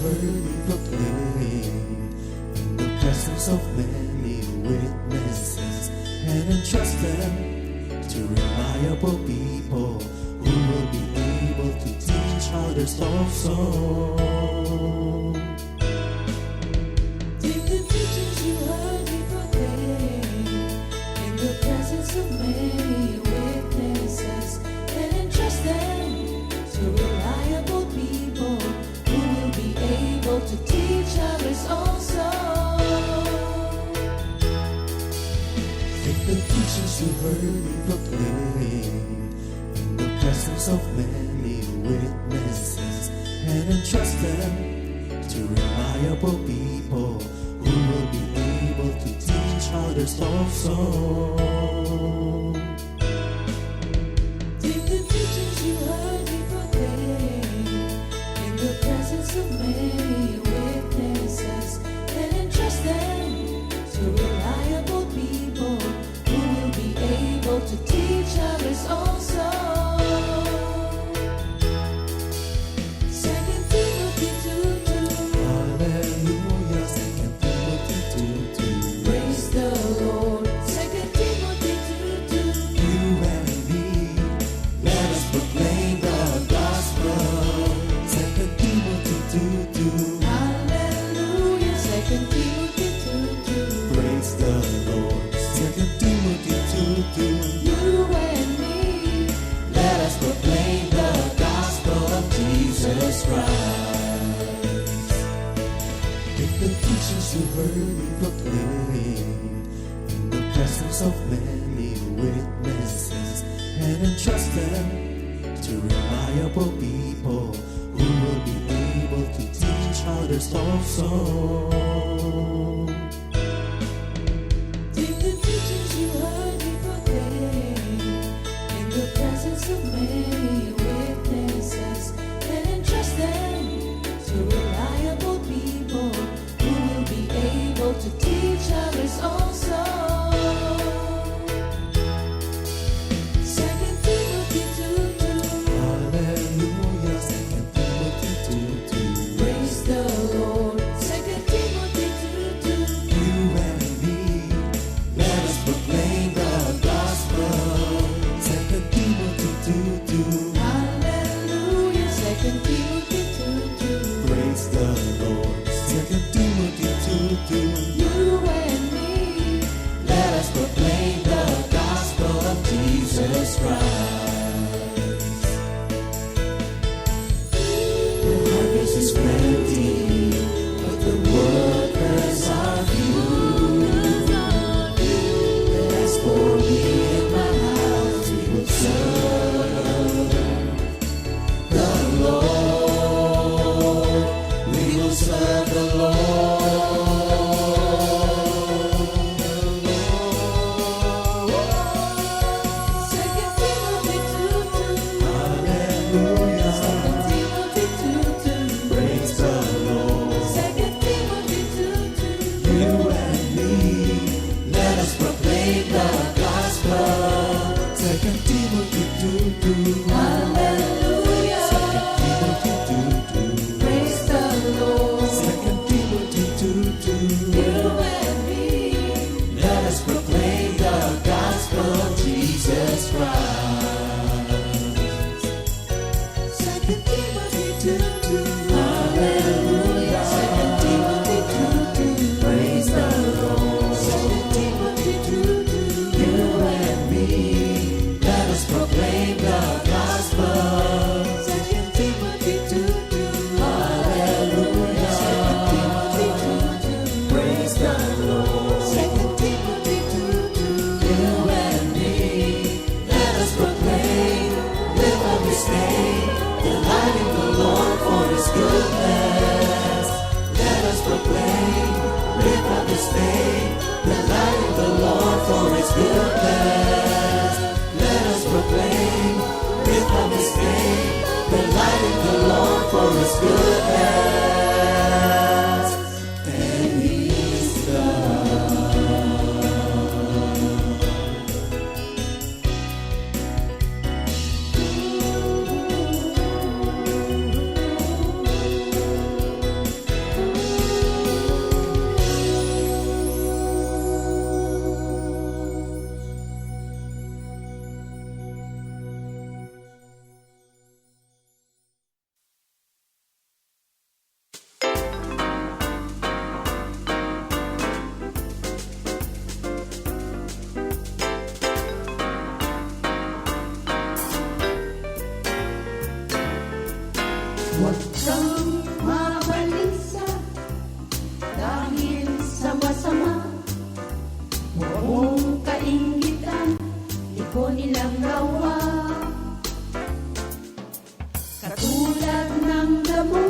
heard me proclaim in the presence of many witnesses, and entrust them to reliable people who will be able to teach others also. Take the teachings you heard me proclaim in the presence of many witnesses, and entrust them to reliable people who will be able to teach others also. Take the teachings you heard me proclaim in the presence of many witnesses, and entrust them to reliable people who will be able to teach others also. Take the teachings you heard me proclaim in the presence of many witnesses, and entrust them to reliable people who will be able to teach others also. 2 Timothy 2:2. Hallelujah, 2 Timothy 2:2. Praise the Lord. 2 Timothy 2:2. You and me, let us proclaim the gospel. 2 Timothy 2:2. Hallelujah. 2 Timothy 2:2. Praise the Lord. 2 Timothy 2:2. You and me, Let us proclaim the gospel of Jesus Christ. Take the teachings you heard me proclaim in the presence of many witnesses, and entrust them to reliable people who will be able to teach others also. take the teachings you heard me proclaim in the presence of many witnesses, and entrust them to reliable people who will be able to teach others also. 2 Timothy 2:2. Hallelujah, 2 Timothy 2:2. Praise the Lord. 2 Timothy 2:2. You and me, let us proclaim the gospel. 2 Timothy 2:2. Hallelujah. 2 Timothy 2:2. Praise the Lord. 2 Timothy 2:2. You and me, Let us proclaim the gospel of Jesus Christ. The harvest is plenty, but the workers are few. As for me and my house, we will serve the Lord. We will serve the Lord. 2 Timothy 2:2. Hallelujah. 2 Timothy 2:2. Praise the Lord. 2 Timothy 2:2. You and me, let us proclaim the gospel. 2 Timothy 2:2. Hallelujah. 2 Timothy 2:2. Praise the Lord. 2 Timothy 2:2. You and me, Let us proclaim the gospel of Jesus Christ. 2 Timothy 2:2. Hallelujah. 2 Timothy 2:2. Praise the Lord. 2 Timothy 2:2. You and me, let us proclaim the gospel. 2 Timothy 2:2. Hallelujah. 2 Timothy 2:2. Praise the Lord. 2 Timothy 2:2. You and me, let us proclaim, live up His name, delighting the Lord for His goodness. Let us proclaim, live up His name, delighting the Lord for His goodness. Let us proclaim, live up His name, delighting the Lord for His goodness. And He's God. Huwag kang mabalisa dahil sa masama. Huwag mong kaingitan, ikaw nilang gawa. Katulad ng damo,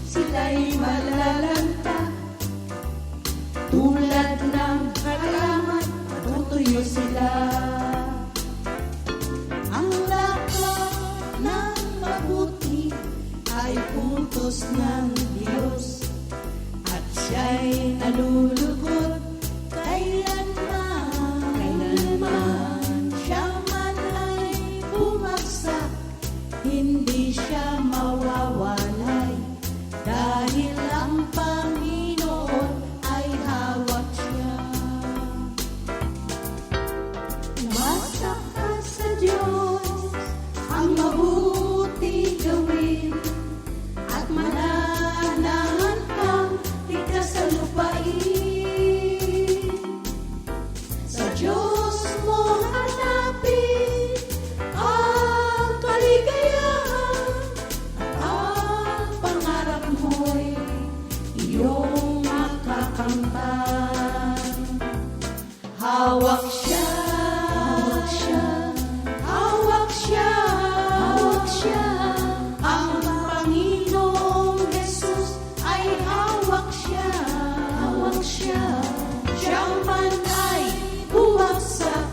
sila'y malalanta. Tulad ng halaman, matutuyo sila. Ang lakas ng mabuti ay utos ng Diyos, at siya'y nalulugod kailanman. Siya man ay bumagsak, hindi siya mawawalay, dahil ang Panginoon ay hawak siya. Umasa ka sa Diyos, ang mabuti gawin, at mananahan kang likas sa lupain. Sa Diyos mo hanapin ang kaligayahan, at ang pangarap mo'y iyong makakamtan. Hawak siya, hawak siya, hawak siya, hawak siya. Ang Panginoong Jesus ay hawak siya, hawak siya. Siya man ay bumagsak,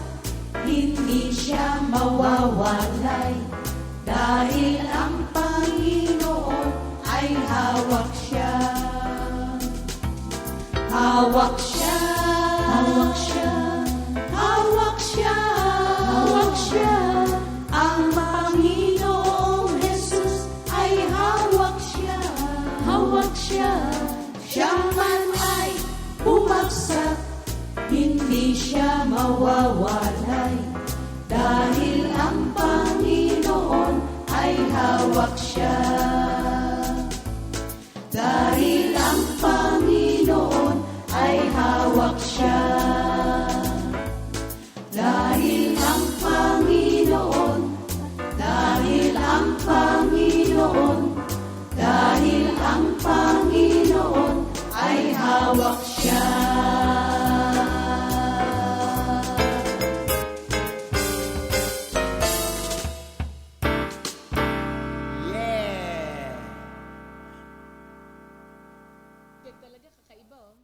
hindi siya mawawalay, dahil ang Panginoon ay hawak siya. Hawak siya, hawak siya, hawak siya, hawak siya. Ang Panginoong Jesus ay hawak siya, hawak siya. Siya man ay bumagsak, hindi siya mawawalay, dahil ang Panginoon ay hawak siya. Dahil ang Panginoon ay hawak siya. Dahil ang Panginoon, dahil ang Panginoon, dahil ang Panginoon ay hawak siya. Yeah! Talaga kakaiba, oh.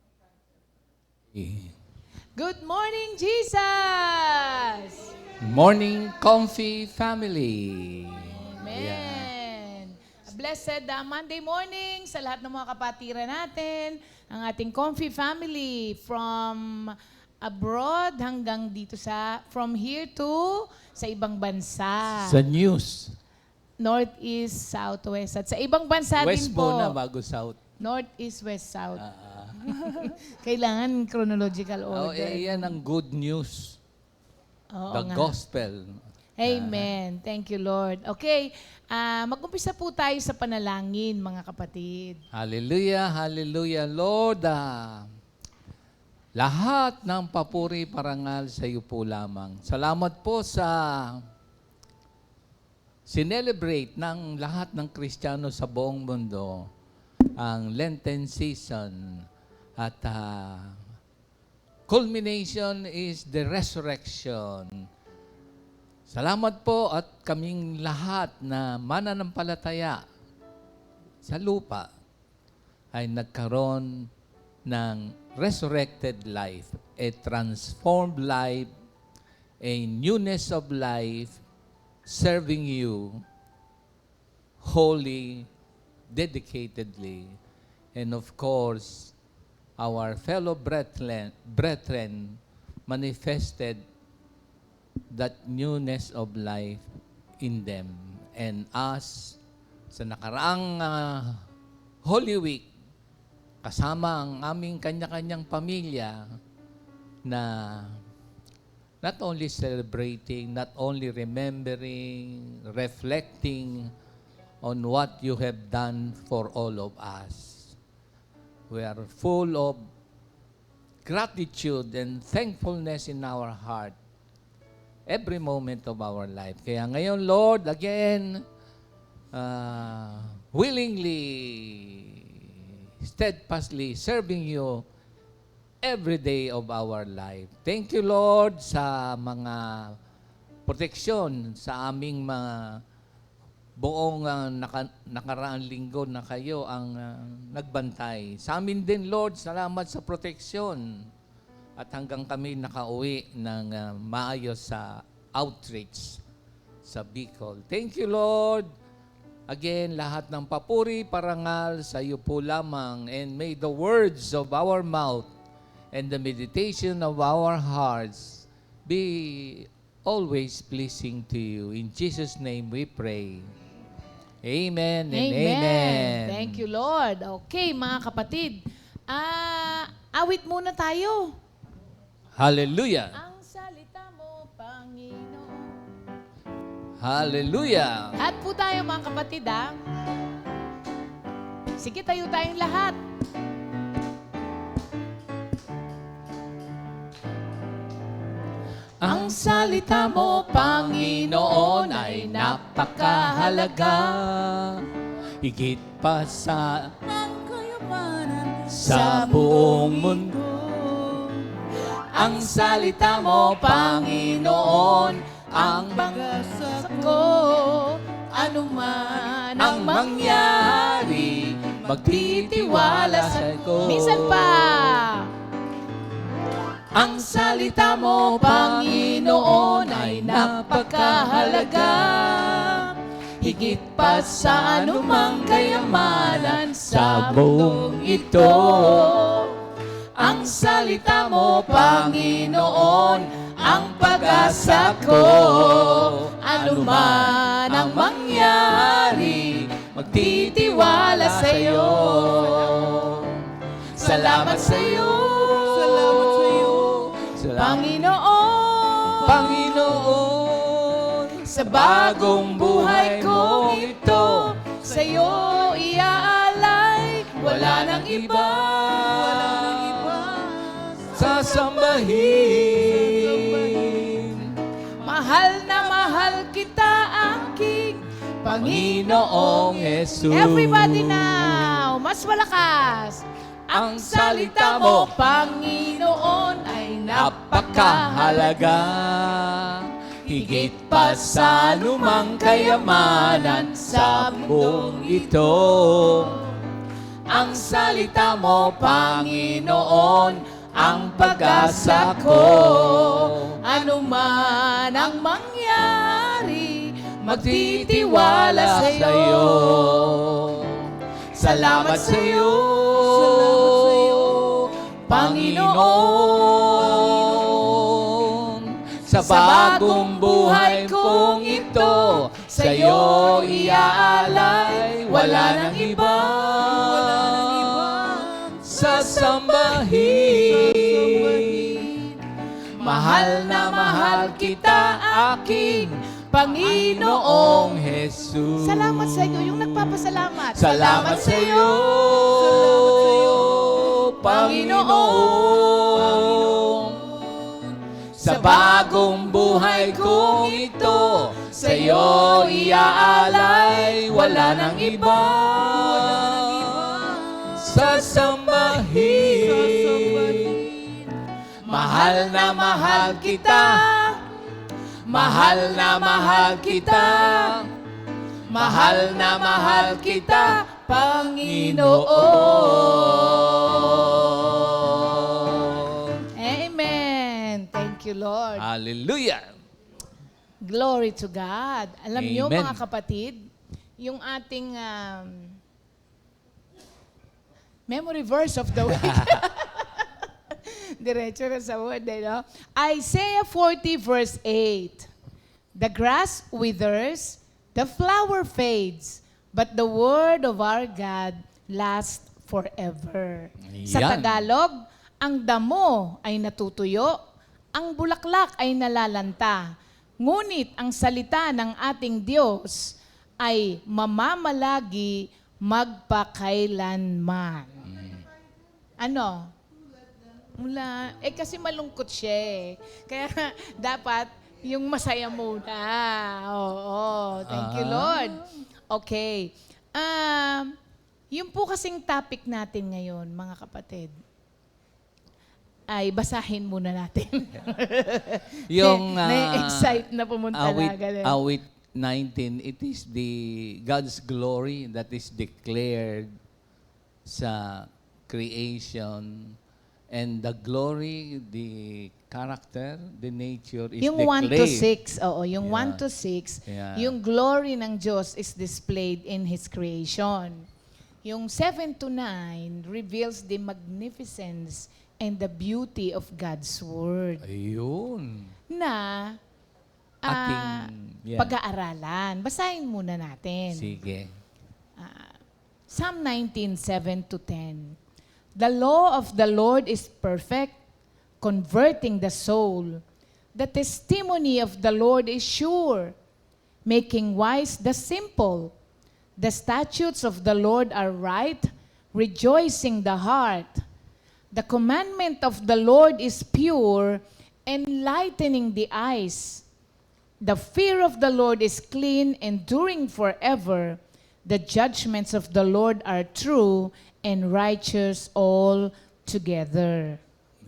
Good morning, Jesus! Morning, Comfy Family. Amen. A blessed Monday morning sa lahat ng mga kapatiran natin, ang ating Comfy Family from abroad hanggang dito from here to sa ibang bansa. Sa news. North, East, South, West. At sa ibang bansa din West po. po na bago South. North, East, West, South. Kailangan chronological Oh, order. yan ang good news. Oo The nga. gospel. Amen. Thank you, Lord. Okay, mag-umpisa po tayo sa panalangin, mga kapatid. Hallelujah, hallelujah. Lord, lahat ng papuri parangal sa iyo po lamang. Salamat po sa sinelebrate ng lahat ng Kristiyano sa buong mundo ang Lenten season. At culmination is the resurrection. Salamat po at kaming lahat na mananampalataya sa lupa ay nagkaroon ng resurrected life, a transformed life, a newness of life, serving you wholly, dedicatedly, and of course, our fellow brethren manifested that newness of life in them. And us, sa nakaraang Holy Week, kasama ang aming kanya-kanyang pamilya na not only celebrating, not only remembering, reflecting on what you have done for all of us. We are full of gratitude and thankfulness in our heart every moment of our life. Kaya ngayon, Lord, again, willingly, steadfastly serving you every day of our life. Thank you, Lord, sa mga proteksyon sa aming mga buong nakaraang linggo na kayo ang nagbantay. Sa amin din, Lord, salamat sa proteksyon. At hanggang kami nakauwi ng maayos sa outreach sa Bicol. Thank you, Lord. Again, lahat ng papuri, parangal sa iyo po lamang. And may the words of our mouth and the meditation of our hearts be always pleasing to you. In Jesus' name we pray. Amen and amen. Thank you, Lord. Okay, mga kapatid. Awit muna tayo. Hallelujah. Ang salita mo, Panginoon. Hallelujah. Lahat po tayo, mga kapatid, ha? Sige, tayo tayong lahat. Ang salita mo, Panginoon, ay napakahalaga. Higit pa sa buong mundo. Ang salita mo, Panginoon, ang pag-asa Ko, anuman ang mangyari, magtitiwala sa ko. Minsan pa. Ang salita mo, Panginoon, ay napakahalaga. Higit pa sa anumang kayamanan sa buong ito. Ang salita mo, Panginoon, ang pag-asa ko. Anuman ang mangyari, magtitiwala sa iyo. Salamat sa iyo. Panginoon, Panginoon, sa bagong buhay kong ito, sa iyo iaalay, wala nang iba, sasambahin. mahal na mahal kita, aking Panginoong Jesus. Everybody now, mas malakas. Ang salita mo, Panginoon, ay napakahalaga. Higit pa sa anumang kayamanan sa buong ito. Ang salita mo, Panginoon, ang pag-asa ko. Anuman ang mangyari, Magtitiwala sa iyo. Salamat sa iyo, Panginoon. Sa bagong buhay kong ito, sa iyo iaalay, wala nang iba, sasambahin. Mahal na mahal kita, aking Panginoong Jesus. salamat sa iyo, yung nagpapasalamat. Salamat sa iyo, Panginoon. Sa bagong buhay kong ito, sa iyo iaalay, wala nang iba, sasambahin. Mahal na mahal kita, mahal na mahal kita, mahal na mahal kita, Panginoon. Amen. Thank you, Lord. Hallelujah. Glory to God. Alam niyo, Amen. mga kapatid, yung ating memory verse of the week. Diretso na sa word, no? Isaiah 40 verse 8. The grass withers, the flower fades, but the word of our God lasts forever. Sa Yan. Tagalog, ang damo ay natutuyo, ang bulaklak ay nalalanta. Ngunit ang salita ng ating Diyos ay mamamalagi magpakailanman. Ano? Mula, kasi malungkot siya eh. Kaya dapat yung masaya muna. Oo, thank you Lord. Okay. Yung po kasing topic natin ngayon, mga kapatid, ay basahin muna natin. Yung Na-excite na pumunta na. Ganun. awit 19, it is the God's glory that is declared sa creation, and the glory, the character, the nature is Yung declared. 1 to 6, oo, yung Yeah. 1 to 6, Yeah. yung glory ng Diyos is displayed in His creation. Yung 7 to 9 reveals the magnificence and the beauty of God's Word Ayun. na Ating, pag-aaralan. Basahin muna natin. Sige. Psalm 19, 7 to 10. The law of the Lord is perfect, converting the soul. The testimony of the Lord is sure, making wise the simple. The statutes of the Lord are right, rejoicing the heart. The commandment of the Lord is pure, enlightening the eyes. The fear of the Lord is clean, enduring forever. The judgments of the Lord are true and righteous all together.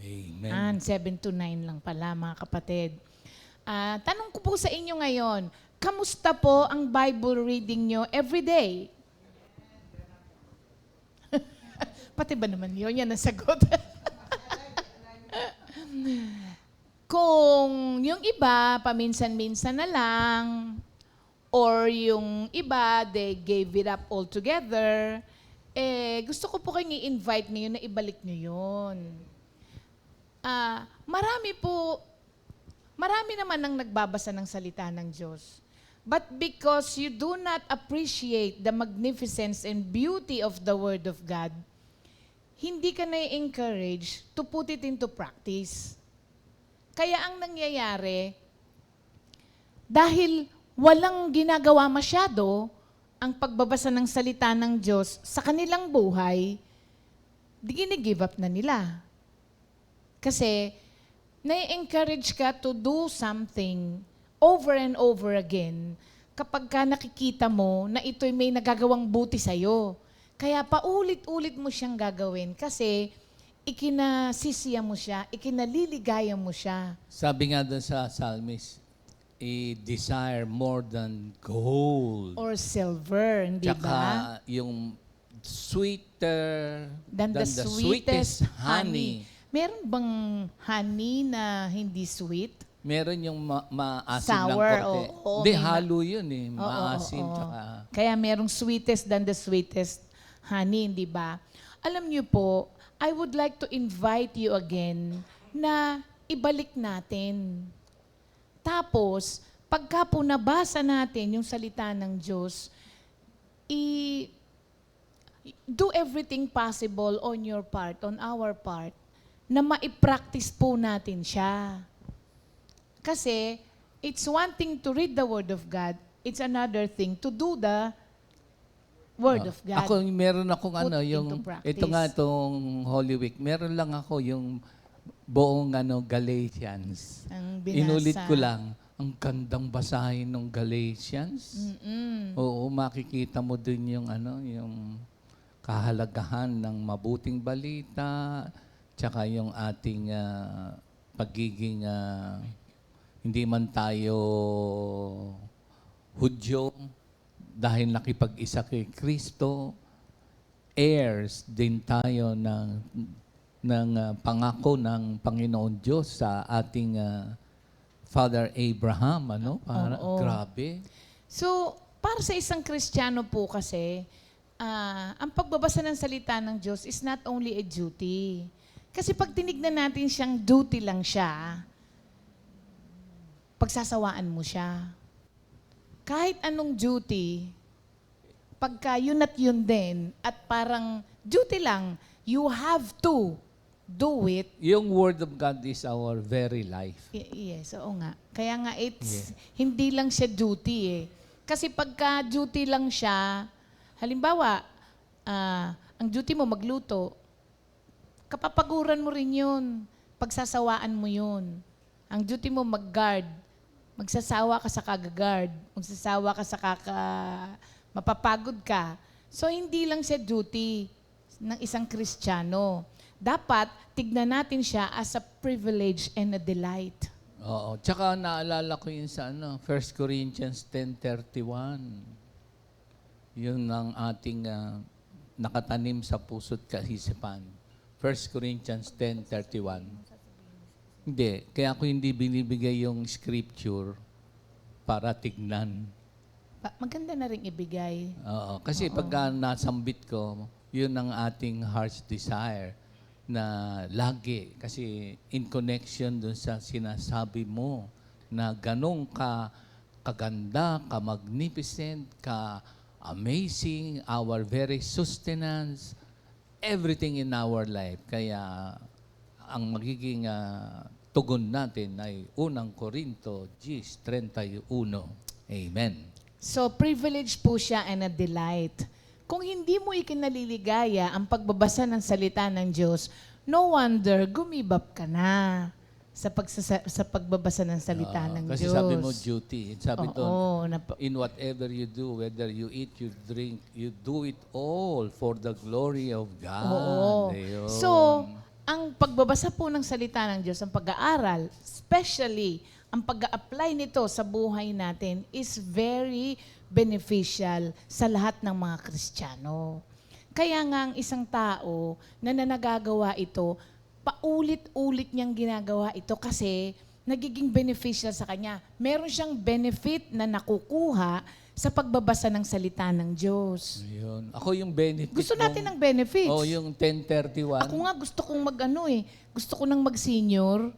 Amen. 7 to 9 lang pala, mga kapatid. Tanong ko po sa inyo ngayon, kamusta po ang Bible reading nyo every day? Pati ba naman yun? Yan ang sagot. Kung yung iba, paminsan-minsan na lang, or yung iba, they gave it up altogether, gusto ko po kayong i-invite ngayon na ibalik nyo yun. Marami naman ang nagbabasa ng salita ng Diyos. But because you do not appreciate the magnificence and beauty of the Word of God, hindi ka na-encourage to put it into practice. Kaya ang nangyayari, dahil walang ginagawa masyado ang pagbabasa ng salita ng Diyos sa kanilang buhay, gini-give up na nila. Kasi, na-encourage ka to do something over and over again kapag ka nakikita mo na ito'y may nagagawang buti sa'yo. Kaya paulit-ulit mo siyang gagawin kasi ikinasisiya mo siya, ikinaliligaya mo siya. Sabi nga doon sa psalmist, desire more than gold. Or silver, hindi Tsaka ba? yung sweeter Than the sweetest honey. Meron bang honey na hindi sweet? Meron yung maasim lang Sour, korte. oo, Hindi, may halo yun eh. Oo, Maasim, oo. tsaka... Kaya merong sweetest than the sweetest honey, hindi ba? Alam niyo po, I would like to invite you again na ibalik natin. Tapos, pagka po nabasa natin yung salita ng Diyos, do everything possible on your part, on our part, na maipractice po natin siya. Kasi, it's one thing to read the Word of God, it's another thing to do the Word of God. Ako, meron akong Put ano, into yung... practice. Ito nga itong Holy Week, meron lang ako yung buong Galatians. Ang binasa. Inulit ko lang, ang gandang basahin ng Galatians. Oo, makikita mo dun yung yung kahalagahan ng mabuting balita, tsaka yung ating pagiging hindi man tayo Hudyo dahil nakipag-isa kay Kristo, heirs din tayo ng pangako ng Panginoon Diyos sa ating Father Abraham, Oo. Grabe. So, para sa isang Kristiyano po kasi, ang pagbabasa ng salita ng Diyos is not only a duty. Kasi pag tinignan natin siyang duty lang siya, pagsasawaan mo siya. Kahit anong duty, pagka yun at yun din, at parang duty lang, you have to do it. Yung Word of God is our very life. Yes, oo nga. Kaya nga hindi lang siya duty eh. Kasi pagka duty lang siya, halimbawa, ang duty mo magluto, kapapaguran mo rin yun. Pagsasawaan mo yun. Ang duty mo mag-guard. Magsasawa ka sa kagagard. Magsasawa ka sa mapapagod ka. So, hindi lang siya duty ng isang Kristiyano. Dapat, tignan natin siya as a privilege and a delight. Oo. Tsaka naalala ko yun sa 1 Corinthians 10:31. Yun ang ating nakatanim sa puso't kaisipan. 1 Corinthians 10:31. Hindi. Kaya ako hindi binibigay yung scripture para tignan. Maganda na rin ibigay. Oo. Kasi pagka nasambit ko, yun ang ating heart's desire na lagi. Kasi in connection dun sa sinasabi mo na ganong kaganda, ka-magnificent, ka-amazing, our very sustenance, everything in our life. Kaya ang magiging tugon natin ay 1 Corinto 10:31. Amen. So, privilege po siya and a delight. Kung hindi mo ikinaliligaya ang pagbabasa ng salita ng Diyos, no wonder gumibap ka na sa pagbabasa ng salita ng Kasi Diyos. sabi mo duty. Sabi Oo, doon, in whatever you do, whether you eat, you drink, you do it all for the glory of God. Oo. Ayun. So, ang pagbabasa po ng salita ng Diyos, ang pag-aaral, especially ang pag-a-apply nito sa buhay natin is very beneficial sa lahat ng mga Kristiyano. Kaya nga ang isang tao na nagagawa ito, paulit-ulit niyang ginagawa ito kasi nagiging beneficial sa kanya. Meron siyang benefit na nakukuha sa pagbabasa ng salita ng Diyos. Ayun. Ako yung benefit. Gusto natin ng benefits. Oh, yung 10:31. Ako nga gusto kong gusto ko nang mag-senior.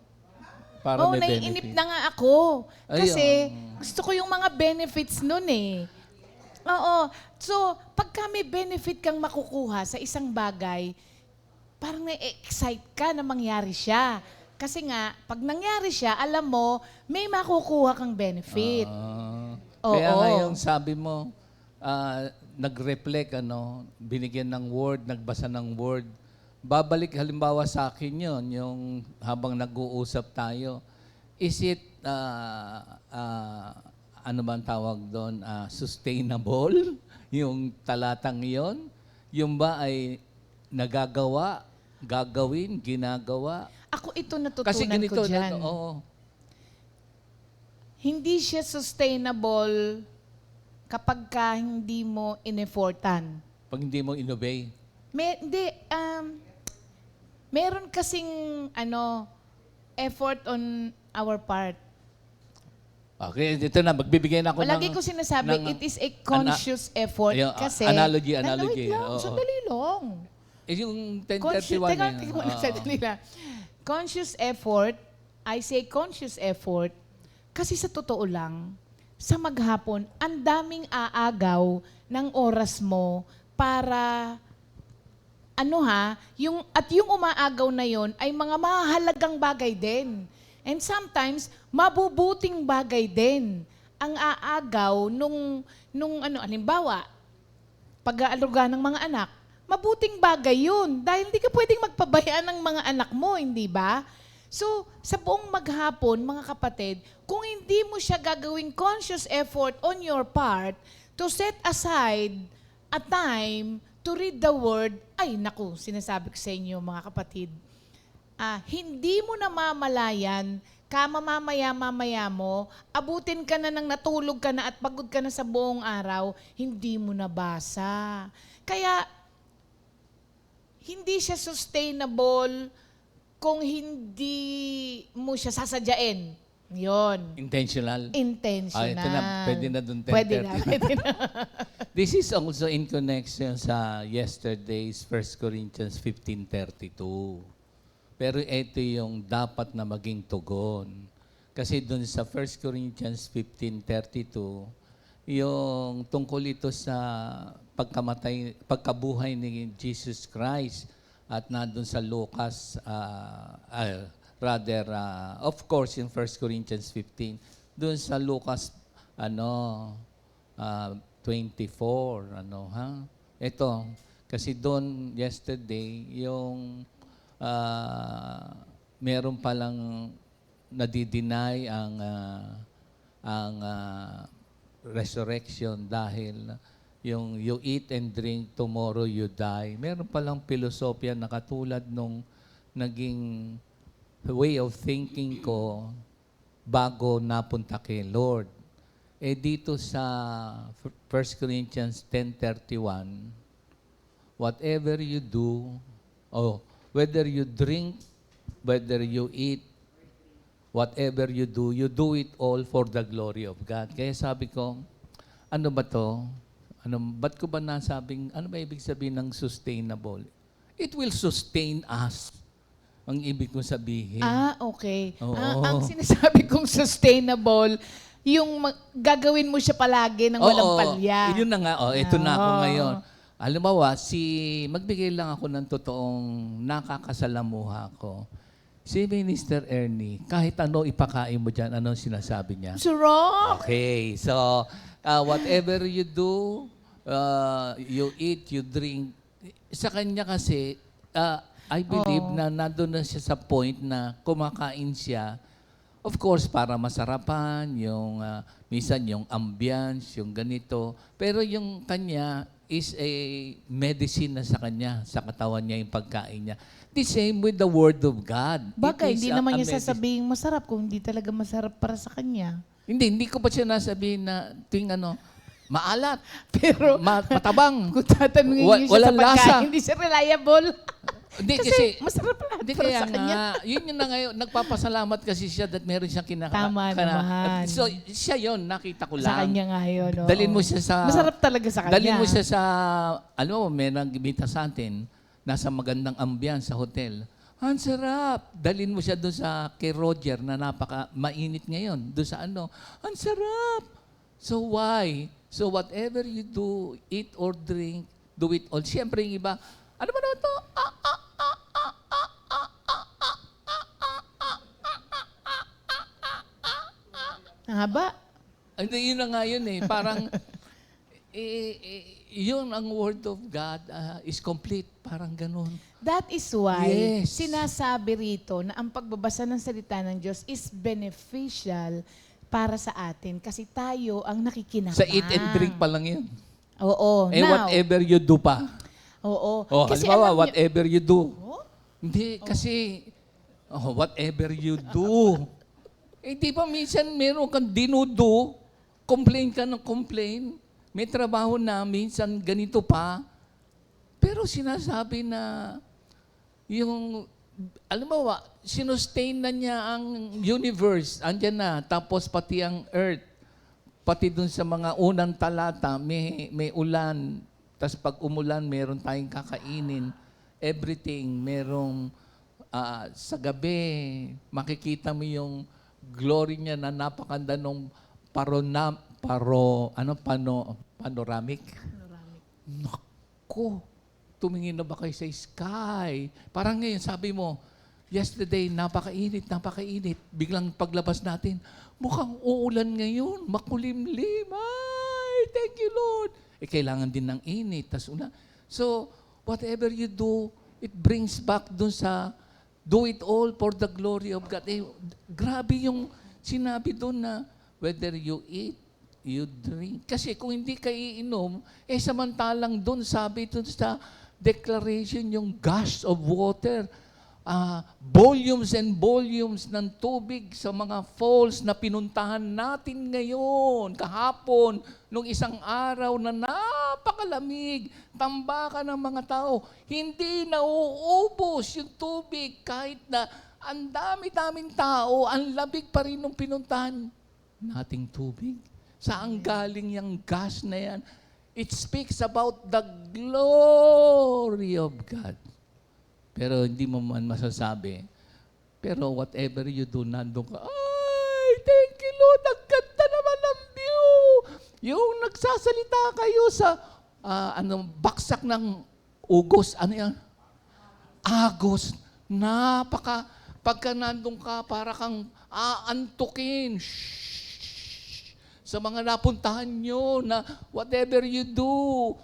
Para may naiinip benefit. na nga ako. Kasi Ayun. gusto ko yung mga benefits nun eh. Oo. So, pagka may benefit kang makukuha sa isang bagay, parang na-excite ka na mangyari siya. Kasi nga, pag nangyari siya, alam mo, may makukuha kang benefit. Oo. Kaya ngayon sabi mo, nag-reflect, binigyan ng word, nagbasa ng word. Babalik halimbawa sa akin yon, yung habang nag-uusap tayo. Is it, ano ba ang tawag doon, sustainable? Yung talatang yon? Yung ba ay nagagawa, gagawin, ginagawa? Ako ito natutunan Kasi ganito, ko dyan. oo. Hindi siya sustainable kapag ka hindi mo in-effortan. Pag hindi mo inobey. Meron kasing effort on our part. Okay, dito na, magbibigay na ako Lagi ng... ko sinasabi, it is a conscious effort Ayun, kasi... analogy. Wait lang, Oo. sandali lang. Yung 10:31 Teka, eh. teka muna, Oo. sandali lang. Conscious effort, I say conscious effort, kasi sa totoo lang, sa maghapon, ang daming aagaw ng oras mo para yung umaagaw na yon ay mga mahalagang bagay din. And sometimes, mabubuting bagay din ang aagaw halimbawa, pag-aaluga ng mga anak, mabuting bagay yun. Dahil hindi ka pwedeng magpabayaan ng mga anak mo, hindi ba? So, sa buong maghapon, mga kapatid, kung hindi mo siya gagawing conscious effort on your part to set aside a time to read the Word, ay naku, sinasabi ko sa inyo mga kapatid, hindi mo namamalayan, mamamaya mo, abutin ka na ng natulog ka na at pagod ka na sa buong araw, hindi mo nabasa. Kaya, hindi siya sustainable kung hindi mo siya sasadyain. Yon. Intentional. Intentional. Ito na, pwede na dun 10:30. Pwede na. This is also in connection sa yesterday's 1 Corinthians 15:32. Pero ito yung dapat na maging tugon. Kasi dun sa 1 Corinthians 15:32, yung tungkol ito sa pagkabuhay ni Jesus Christ at nandun sa Lucas, of course, in 1 Corinthians 15, dun sa Lucas, 24, Ito, kasi doon, yesterday, yung meron palang nadideny ang resurrection dahil yung you eat and drink, tomorrow you die. Meron palang filosofya na katulad nung naging way of thinking ko bago napunta kay Lord. Eh dito sa 1 Corinthians 10:31, whatever you do, whether you drink, whether you eat, whatever you do it all for the glory of God. Kaya sabi ko, ano ba to? Ba't ko ba nasabing, ano ba ibig sabihin ng sustainable? It will sustain us. Ang ibig kong sabihin. Okay. Oo. Ang sinasabi kong sustainable, yung gagawin mo siya palagi ng walang palya. Yun na nga, ito na ako Oo. ngayon. Halimbawa, magbigay lang ako ng totoong nakakasalamuha ko. Si Minister Ernie, kahit ano ipakain mo dyan, anong sinasabi niya? Sarap! Okay, so whatever you do, you eat, you drink, sa kanya kasi, I believe na nandun na siya sa point na kumakain siya. Of course, para masarapan, yung minsan yung ambience, yung ganito. Pero yung kanya is a medicine na sa kanya, sa katawan niya yung pagkain niya. The same with the Word of God. Bagay, It is hindi a naman niya medicine. sasabihin masarap kung hindi talaga masarap para sa kanya. Hindi ko pa siya nasabihin na tuwing maalat, Pero matabang. kung tatanungin niyo siya sa walang pagkain, lasa. hindi siya reliable. Hindi kasi masarap lahat Hindi para kaya sa kanya. nga, yun na ngayon, nagpapasalamat kasi siya that meron siyang Tama naman. So, siya yun, nakita ko Sa lang. kanya nga yun. oo. Dalhin mo siya sa... Masarap talaga sa kanya. Dalhin mo siya sa, may nagbibita sa atin, nasa magandang ambiance sa hotel. Ang sarap. Dalhin mo siya doon sa kay Roger na mainit ngayon. Doon sa ang sarap. So why? So whatever you do, eat or drink, do it all. Siyempre yung iba, ano ba naman to? Ang haba. Hindi, yun na nga yun eh. Parang, yun ang Word of God is complete. Parang ganun. That is why Yes. sinasabi rito na ang pagbabasa ng salita ng Diyos is beneficial para sa atin kasi tayo ang nakikinabang. Sa eat and drink pa lang yun. Oo. Now, Whatever you do pa. oo. Kasi halimbawa, alam niyo- whatever you do. Oh? Hindi, kasi, whatever you do. Di ba minsan meron kang dinudo, complain ka ng complain, may trabaho na, minsan ganito pa. Pero sinasabi na, alam mo ba, sinustain na niya ang universe, andyan na, tapos pati ang earth, pati dun sa mga unang talata, may ulan, tapos pag umulan, meron tayong kakainin, everything, merong sa gabi, makikita mo yung glory niya na napakanda nung panoramic. Naku, tumingin na ba kayo sa sky? Parang ngayon, sabi mo, yesterday, napakainit. Biglang paglabas natin, mukhang uulan ngayon, makulimlim. Ay, thank you, Lord. Kailangan din ng init. So, whatever you do, it brings back dun sa do it all for the glory of God. Grabe yung sinabi doon na whether you eat, you drink. Kasi kung hindi ka iinom, samantalang doon sabi doon sa declaration yung gush of water, volumes and volumes ng tubig sa mga falls na pinuntahan natin ngayon, kahapon, nung isang araw na napakalamig, tambakan ng mga tao, hindi nauubos yung tubig kahit na ang dami-daming tao, ang labig pa rin nung pinuntahan nating tubig. Saan galing yung gas na yan? It speaks about the glory of God. Pero hindi mo man masasabi. Pero whatever you do, nandun ka, ay, thank you Lord, ang ganda naman ng view. Yung nagsasalita kayo sa, baksak ng ugos, ano yan? Agos. Pagka nandun ka, para kang aantukin. Shhh. Sa mga napuntahan nyo na whatever you do,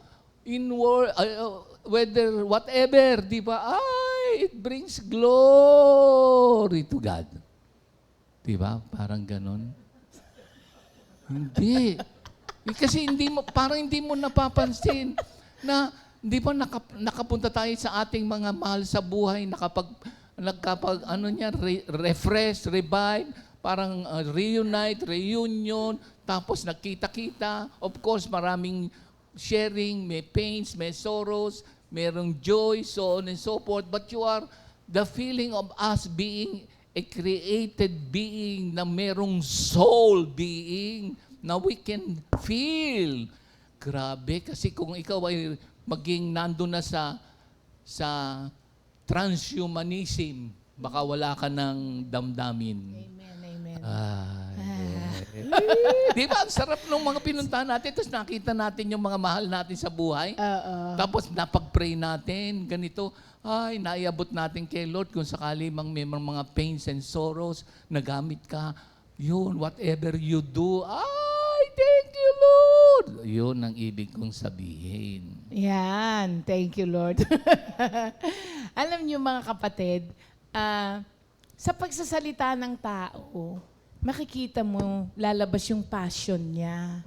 whatever, di ba? It brings glory to God. Di ba? Parang ganon. Hindi. Kasi parang hindi mo napapansin na hindi ba nakapunta tayo sa ating mga mahal sa buhay, refresh, revive, parang reunite, reunion, tapos nagkita-kita. Of course, maraming sharing, may pains, may sorrows, merong joy, so on and so forth. But the feeling of us being a created being na merong soul being na we can feel. Grabe, kasi kung ikaw ay maging nandun na sa transhumanism, baka wala ka ng damdamin. Amen, amen. Di ba, ang sarap ng mga pinuntahan natin, tapos nakita natin yung mga mahal natin sa buhay. Oo. Tapos napag-pray natin, ganito, ay, naiabot natin kay Lord kung sakali may mga pains and sorrows, nagamit ka, yun, whatever you do, ay, thank you, Lord. Yun ang ibig kong sabihin. Yan. Thank you, Lord. Alam niyo mga kapatid, sa pagsasalita ng tao, makikita mo, lalabas yung passion niya.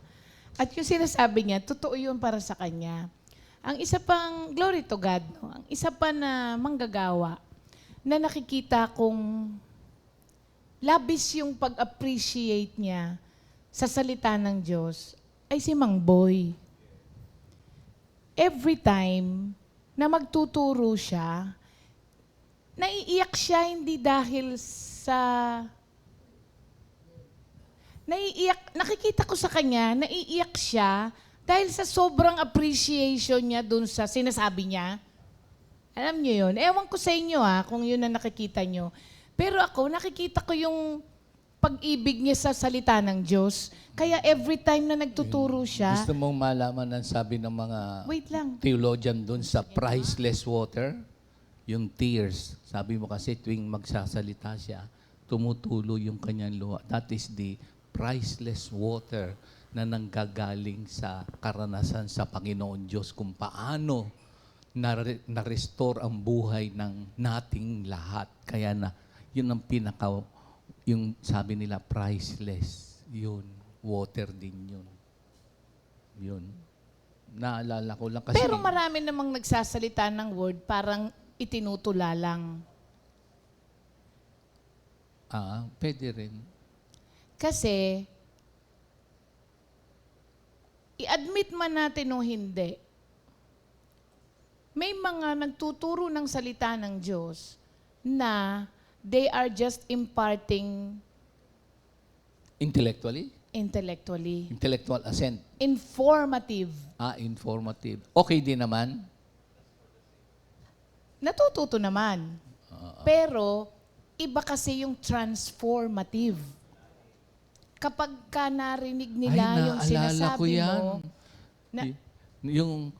At yung sinasabi niya, totoo yun para sa kanya. Ang isa pang, glory to God, no? Ang isa pa na manggagawa, na nakikita kong labis yung pag-appreciate niya sa salita ng Diyos, ay si Mang Boy. Every time na magtuturo siya, naiiyak siya hindi dahil sa... nakikita ko sa kanya, naiiyak siya dahil sa sobrang appreciation niya dun sa sinasabi niya. Alam niyo yun? Ewan ko sa inyo kung yun ang nakikita niyo. Pero ako, nakikita ko yung pag-ibig niya sa salita ng Diyos. Kaya every time na nagtuturo siya... Gusto mong malaman ang sabi ng mga Wait lang. theologian dun sa priceless water? Yung tears. Sabi mo kasi tuwing magsasalita siya, tumutulo yung kanyang luha. That is the priceless water na nanggagaling sa karanasan sa Panginoon Diyos kung paano na-restore ang buhay ng nating lahat. Kaya yun ang yung sabi nila, priceless. Yun. Water din yun. Yun. Naalala ko lang kasi... Pero marami namang nagsasalita ng word, parang itinutula lang. Pwede rin. Kasi, i-admit man natin o hindi, may mga nagtuturo ng salita ng Diyos na they are just imparting Intellectually? Intellectual assent. informative. Informative. Okay din naman. Natututo naman. Pero, iba kasi yung transformative. Kapag ka narinig nila yung naalala ko sinasabi yan. mo, na, Yung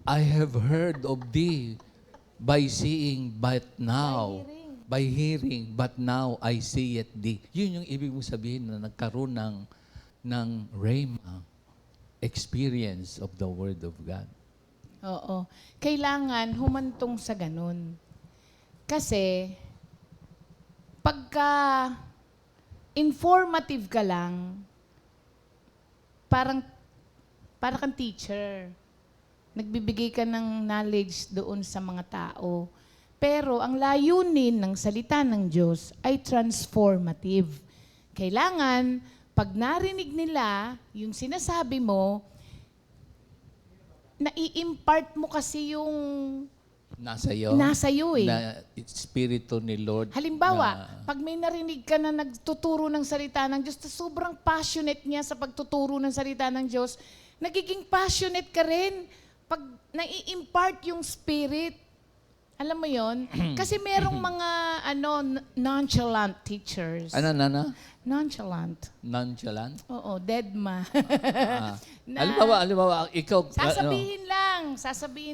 I have heard of thee by seeing but now. By hearing, but now I see it thee. Yun yung ibig mo sabihin na nagkaroon ng rhema, experience of the Word of God. oo. Kailangan humantong sa ganun. Kasi, pagka informative ka lang, parang kang teacher. Nagbibigay ka ng knowledge doon sa mga tao. Pero ang layunin ng salita ng Diyos ay transformative. Kailangan, pag narinig nila yung sinasabi mo, nai-impart mo kasi yung Nasa iyo. Na Espiritu ni Lord. Halimbawa, pag may narinig ka na nagtuturo ng salita ng Diyos, sobrang passionate niya sa pagtuturo ng salita ng Diyos, nagiging passionate ka rin pag nai-impart yung Spirit. Alam mo yon? Kasi merong mga nonchalant teachers. Nonchalant. Nonchalant? Oo, deadma. Halimbawa, ikaw... Sasabihin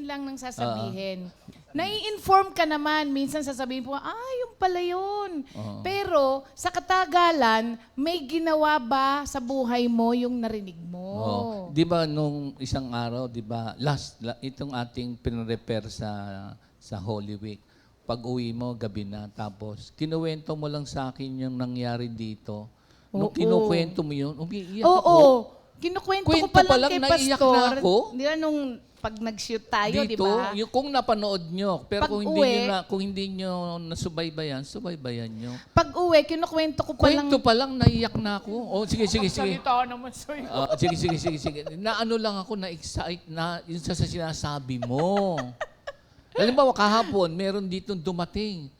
lang ng sasabihin. Nai-inform ka naman, minsan sasabihin po, yung pala yun. Pero sa katagalan, may ginawa ba sa buhay mo yung narinig mo? Di ba nung isang araw, di ba, itong ating pinrepair sa Holy Week, pag uwi mo, gabi na, tapos kinuwento mo lang sa akin yung nangyari dito. Nung kinukwento mo yun, umiiyak ako. Kinukwento Kwento ko pa pa lang lang, kay naiyak Pastor. na ako. Di ba nung pag nag-shoot tayo, di Dito, ba? yung, kung napanood nyo, pero Pag kung hindi nyo nasubaybayan, subaybayan nyo. Pag uwi, kinukwento ko pa lang. Kwento pa lang, naiyak na ako. Oh, sige. Salita naman sa'yo. Sige. Naano lang ako, na-excite na yung sa sinasabi mo. Halimbawa, kahapon, meron dito dumating.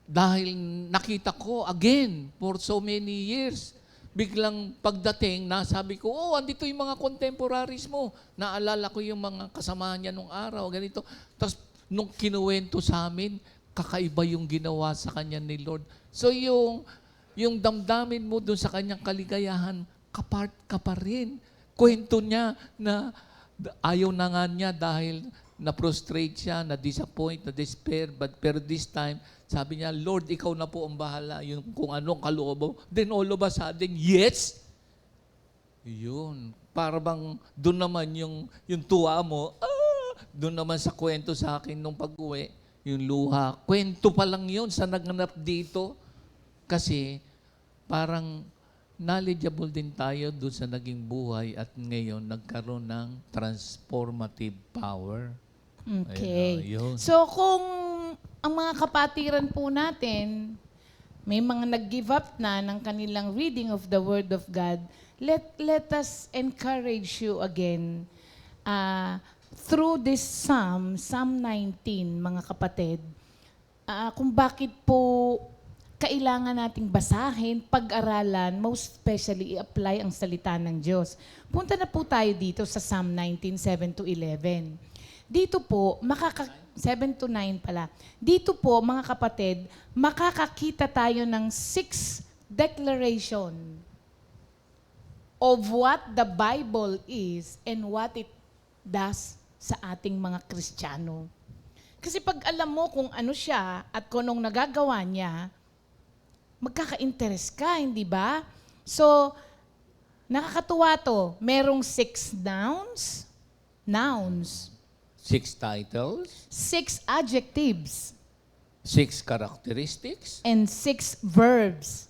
Dahil nakita ko again for so many years. Biglang pagdating, nasabi ko, andito yung mga contemporaries mo. Naalala ko yung mga kasamahan niya nung araw, ganito. Tapos, nung kinuwento sa amin, kakaiba yung ginawa sa kanya ni Lord. So, yung damdamin mo dun sa kanyang kaligayahan, kapart ka pa rin. Kwento niya na ayaw na nga niya dahil na-prostrate siya, na-disappoint, na-despair, pero this time, sabi niya, Lord, ikaw na po ang bahala. Yung kung anong kaloob mo. Then all of a sudden, yes! Yun. Para bang doon naman yung tuwa mo, doon naman sa kwento sa akin nung pag-uwi, yung luha. Kwento pa lang yun sa naganap dito. Kasi parang knowledgeable din tayo doon sa naging buhay at ngayon nagkaroon ng transformative power. Okay. Ayun, yun. So, kung ang mga kapatiran po natin, may mga nag-give up na ng kanilang reading of the Word of God, let us encourage you again through this Psalm 19, mga kapatid, kung bakit po kailangan nating basahin, pag-aralan, most especially i-apply ang salita ng Diyos. Punta na po tayo dito sa Psalm 19, 7-11. Dito po, 7-9 pala. Dito po, mga kapatid, makakakita tayo ng 6 declaration of what the Bible is and what it does sa ating mga Kristiyano. Kasi pag alam mo kung ano siya at kung anong nagagawa niya, magkaka-interest ka, hindi ba? So, nakakatuwa to. Merong 6 nouns, 6 titles, 6 adjectives, 6 characteristics, and 6 verbs.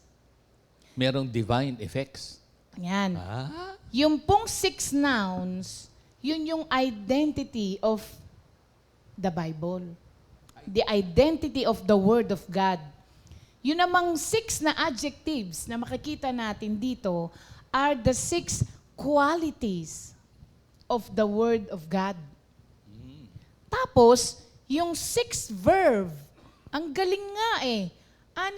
merong divine effects. Yan. Ah, Yung pong 6 nouns, yun yung identity of the Bible. The identity of the Word of God. Yun namang 6 na adjectives na makikita natin dito are the 6 qualities of the Word of God. Tapos, yung 6 verb, ang galing nga eh. 6.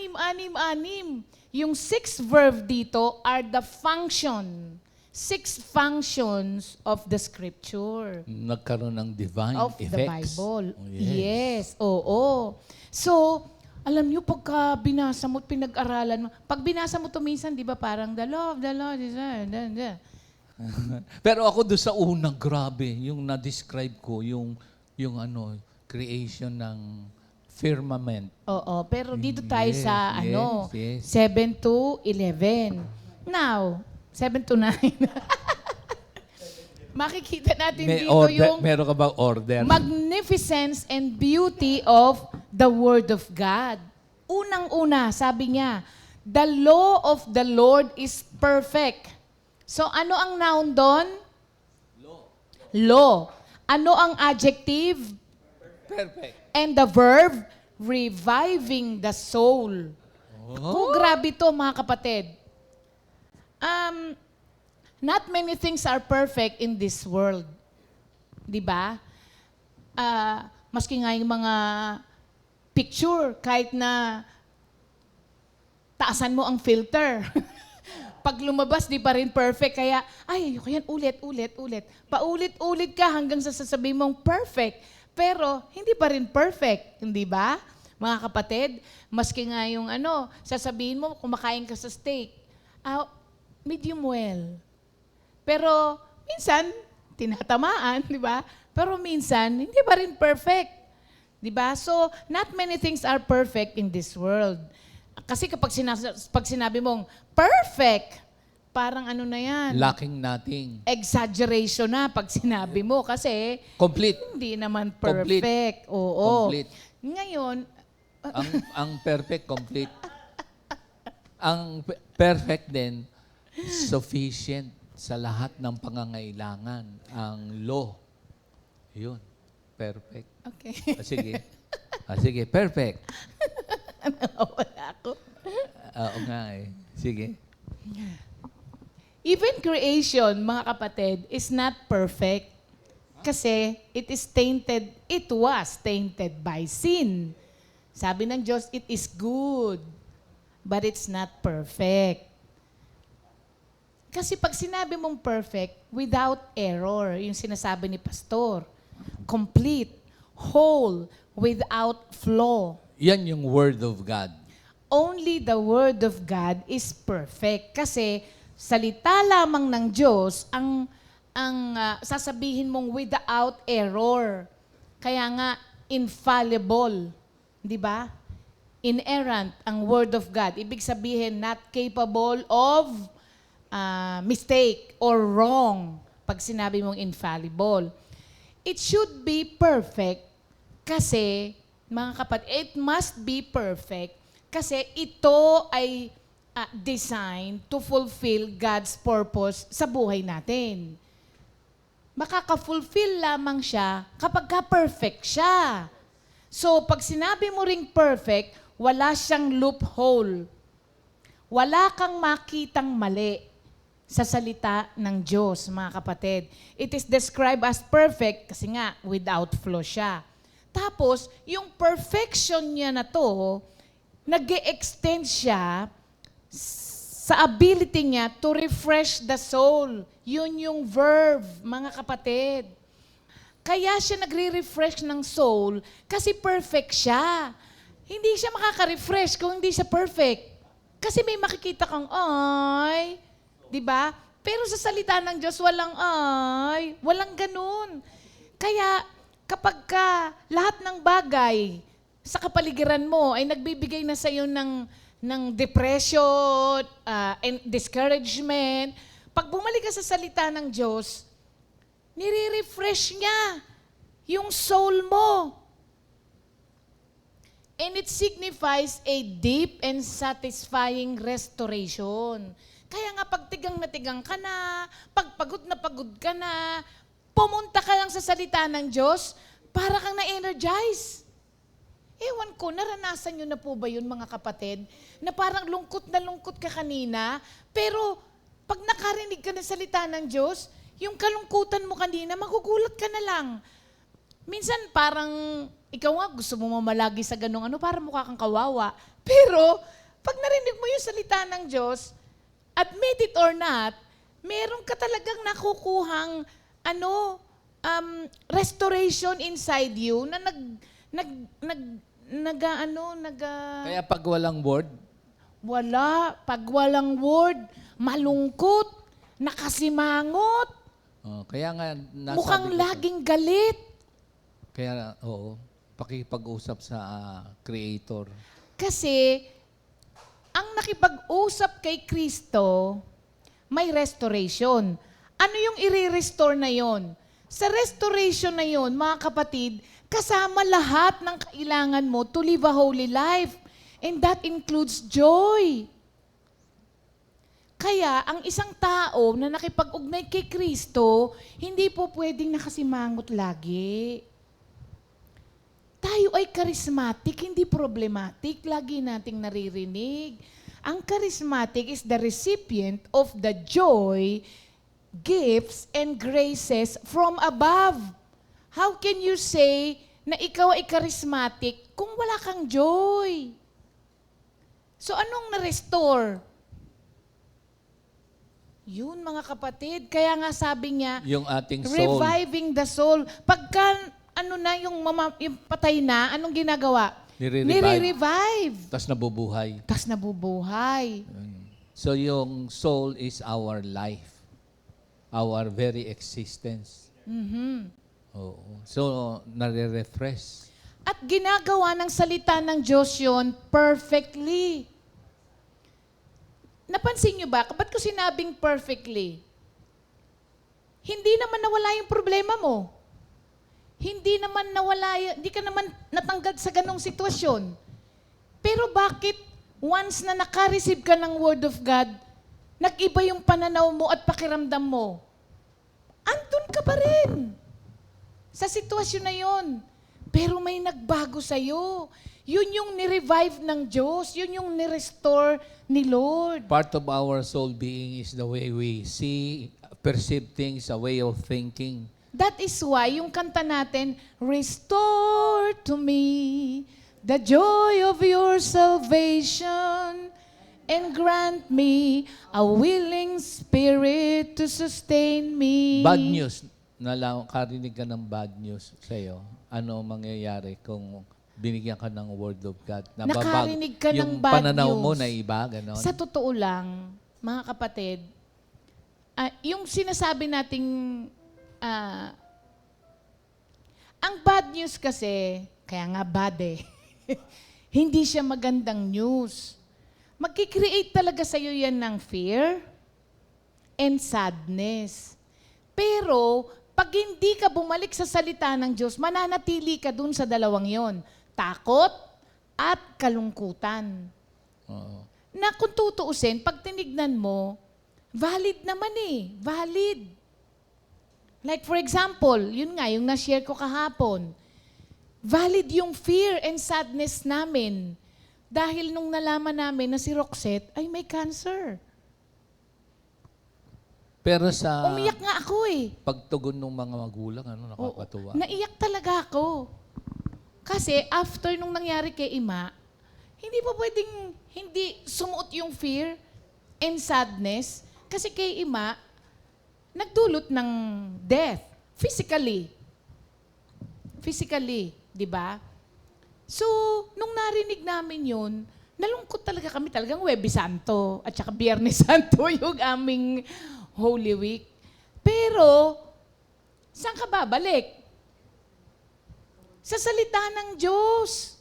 Yung 6 verb dito are the function. 6 functions of the Scripture. nagkaroon ng divine Of the effects. Bible. Oh, Yes, oo. So, alam nyo, pagka binasa mo, pinag-aralan mo, pag binasa mo to minsan, di ba, parang the Lord is Pero ako doon sa unang, grabe, yung na-describe ko, yung creation ng firmament. Oo, pero dito tayo Yes, sa yes. 7-11. Now, 7-9. Makikita natin dito yung Meron ka ba order? magnificence and beauty of the Word of God. Unang-una, sabi niya, the law of the Lord is perfect. So, ano ang noun doon? Law. Ano ang adjective? Perfect. And the verb? Reviving the soul. Oh, grabe to, mga kapatid. Not many things are perfect in this world. Di ba? Maski nga yung mga picture, kahit na taasan mo ang filter. Pag lumabas, di pa rin perfect. Kaya, ayoko yan, ulit. Paulit-ulit ka hanggang sa sasabihin mong perfect. Pero, hindi pa rin perfect. Hindi ba? Mga kapatid, maski nga yung sasabihin mo, kumakain ka sa steak, medium well. Pero, minsan, tinatamaan, di ba? Pero minsan, hindi pa rin perfect. Di ba? So, not many things are perfect in this world. Kasi kapag pag sinabi mong perfect, parang ano na yan? Lacking nothing. Exaggeration na pag sinabi mo. Kasi, Complete. hindi naman perfect. Oo. Complete. Ngayon, ang perfect, complete. Ang perfect din, sufficient. sa lahat ng pangangailangan. Ang law. Yun. Perfect. Okay. Sige. Sige, perfect. Wala ako. Oo nga eh. Sige. Even creation, mga kapatid, is not perfect. Kasi it was tainted by sin. Sabi ng Diyos, it is good, but it's not perfect. Kasi pag sinabi mong perfect, without error, yung sinasabi ni Pastor, complete, whole, without flaw. Yan yung Word of God. Only the Word of God is perfect. Kasi salita lamang ng Diyos ang sasabihin mong without error. Kaya nga, infallible. Di ba? Inerrant ang Word of God. Ibig sabihin, not capable of mistake or wrong pag sinabi mong infallible. It should be perfect kasi, mga kapatid, it must be perfect kasi ito ay designed to fulfill God's purpose sa buhay natin. Makaka-fulfill lamang siya kapag ka-perfect siya. So, pag sinabi mo ring perfect, wala siyang loophole. Wala kang makitang mali sa salita ng Diyos, mga kapatid. It is described as perfect kasi nga, without flaw siya. Tapos, yung perfection niya na to, nag-e-extend siya sa ability niya to refresh the soul. Yun yung verb, mga kapatid. Kaya siya nagre-refresh ng soul kasi perfect siya. Hindi siya makaka-refresh kung hindi siya perfect. Kasi may makikita kang, ay, di ba? Pero sa salita ng Diyos, walang ay, walang ganun. Kaya kapag ka lahat ng bagay sa kapaligiran mo ay nagbibigay na sa iyo ng depression, and discouragement, pag bumalik ka sa salita ng Diyos, nire-refresh niya yung soul mo. And it signifies a deep and satisfying restoration. Kaya nga pag tigang na tigang ka na, pag pagod na pagod ka na, pumunta ka lang sa salita ng Diyos, para kang na-energize. Ewan ko, naranasan nyo na po ba yun, mga kapatid? Na parang lungkot na lungkot ka kanina, pero pag nakarinig ka ng salita ng Diyos, yung kalungkutan mo kanina, magugulat ka na lang. Minsan parang, ikaw nga gusto mo mamalagi sa ganung para mukha kang kawawa. Pero, pag narinig mo yung salita ng Diyos, admit it or not, meron ka talagang nakukuhang restoration inside you na Kaya pag walang word, wala. Pag walang word, malungkot, nakasimangot, kaya nga nasabi mukhang ko, laging galit. Kaya, oo, pakipag-usap sa Creator. Kasi, ang nakipag-usap kay Kristo, may restoration. Ano yung i-restore na yon? Sa restoration na yon, mga kapatid, kasama lahat ng kailangan mo to live a holy life. And that includes joy. Kaya, ang isang tao na nakipag-ugnay kay Kristo, hindi po pwedeng nakasimangot lagi. Tayo ay charismatic, hindi problematic. Lagi nating naririnig. Ang charismatic is the recipient of the joy, gifts, and graces from above. How can you say na ikaw ay charismatic kung wala kang joy? So anong na-restore? Yun, mga kapatid. Kaya nga sabi niya, Yung ating soul. reviving the soul. Pagka yung patay na, anong ginagawa? Nire-revive. Tapos nabubuhay. Tapos nabubuhay. So yung soul is our life. Our very existence. Oo. So, nare-refresh. At ginagawa ng salita ng Diyos yun perfectly. Napansin niyo ba? Ba't ko sinabing perfectly? Hindi naman nawala yung problema mo. Hindi naman nawala, hindi ka naman natanggal sa ganong sitwasyon. Pero bakit once na naka-receive ka ng Word of God, nag-iba yung pananaw mo at pakiramdam mo, andun ka pa rin sa sitwasyon na yon. Pero may nagbago sa'yo. Yun yung ni-revive ng Diyos. Yun yung ni-restore ni Lord. Part of our soul being is the way we see, perceive things, a way of thinking. That is why yung kanta natin, Restore to me the joy of your salvation and grant me a willing spirit to sustain me. Bad news. Karinig ka ng bad news sa'yo. Ano mangyayari kung binigyan ka ng word of God? Nakarinig ka ng yung bad pananaw mo news. na iba, gano'n? Sa totoo lang, mga kapatid, yung sinasabi nating, ang bad news kasi, kaya nga bad eh, hindi siya magandang news. Magkikreate talaga sa'yo yan ng fear and sadness. Pero, pag hindi ka bumalik sa salita ng Diyos, mananatili ka dun sa dalawang yon. Takot at kalungkutan. Oo. Na kung tutuusin, pag tinignan mo, valid naman eh. Valid. Like for example, yun nga, yung na-share ko kahapon. Valid yung fear and sadness namin. Dahil nung nalaman namin na si Roxette ay may cancer. Pero sa Umiyak nga ako eh. pagtugon ng mga magulang, Oo, nakakatuwa. naiyak talaga ako. Kasi after nung nangyari kay Ima, hindi pa pwedeng hindi sumuot yung fear and sadness. Kasi kay Ima, nagdulot ng death. Physically. Physically, di ba? So, nung narinig namin yun, nalungkot talaga kami. Talagang Huwebes Santo at saka Biyernes Santo yung aming Holy Week. Pero, saan ka babalik? Sa salita ng Diyos.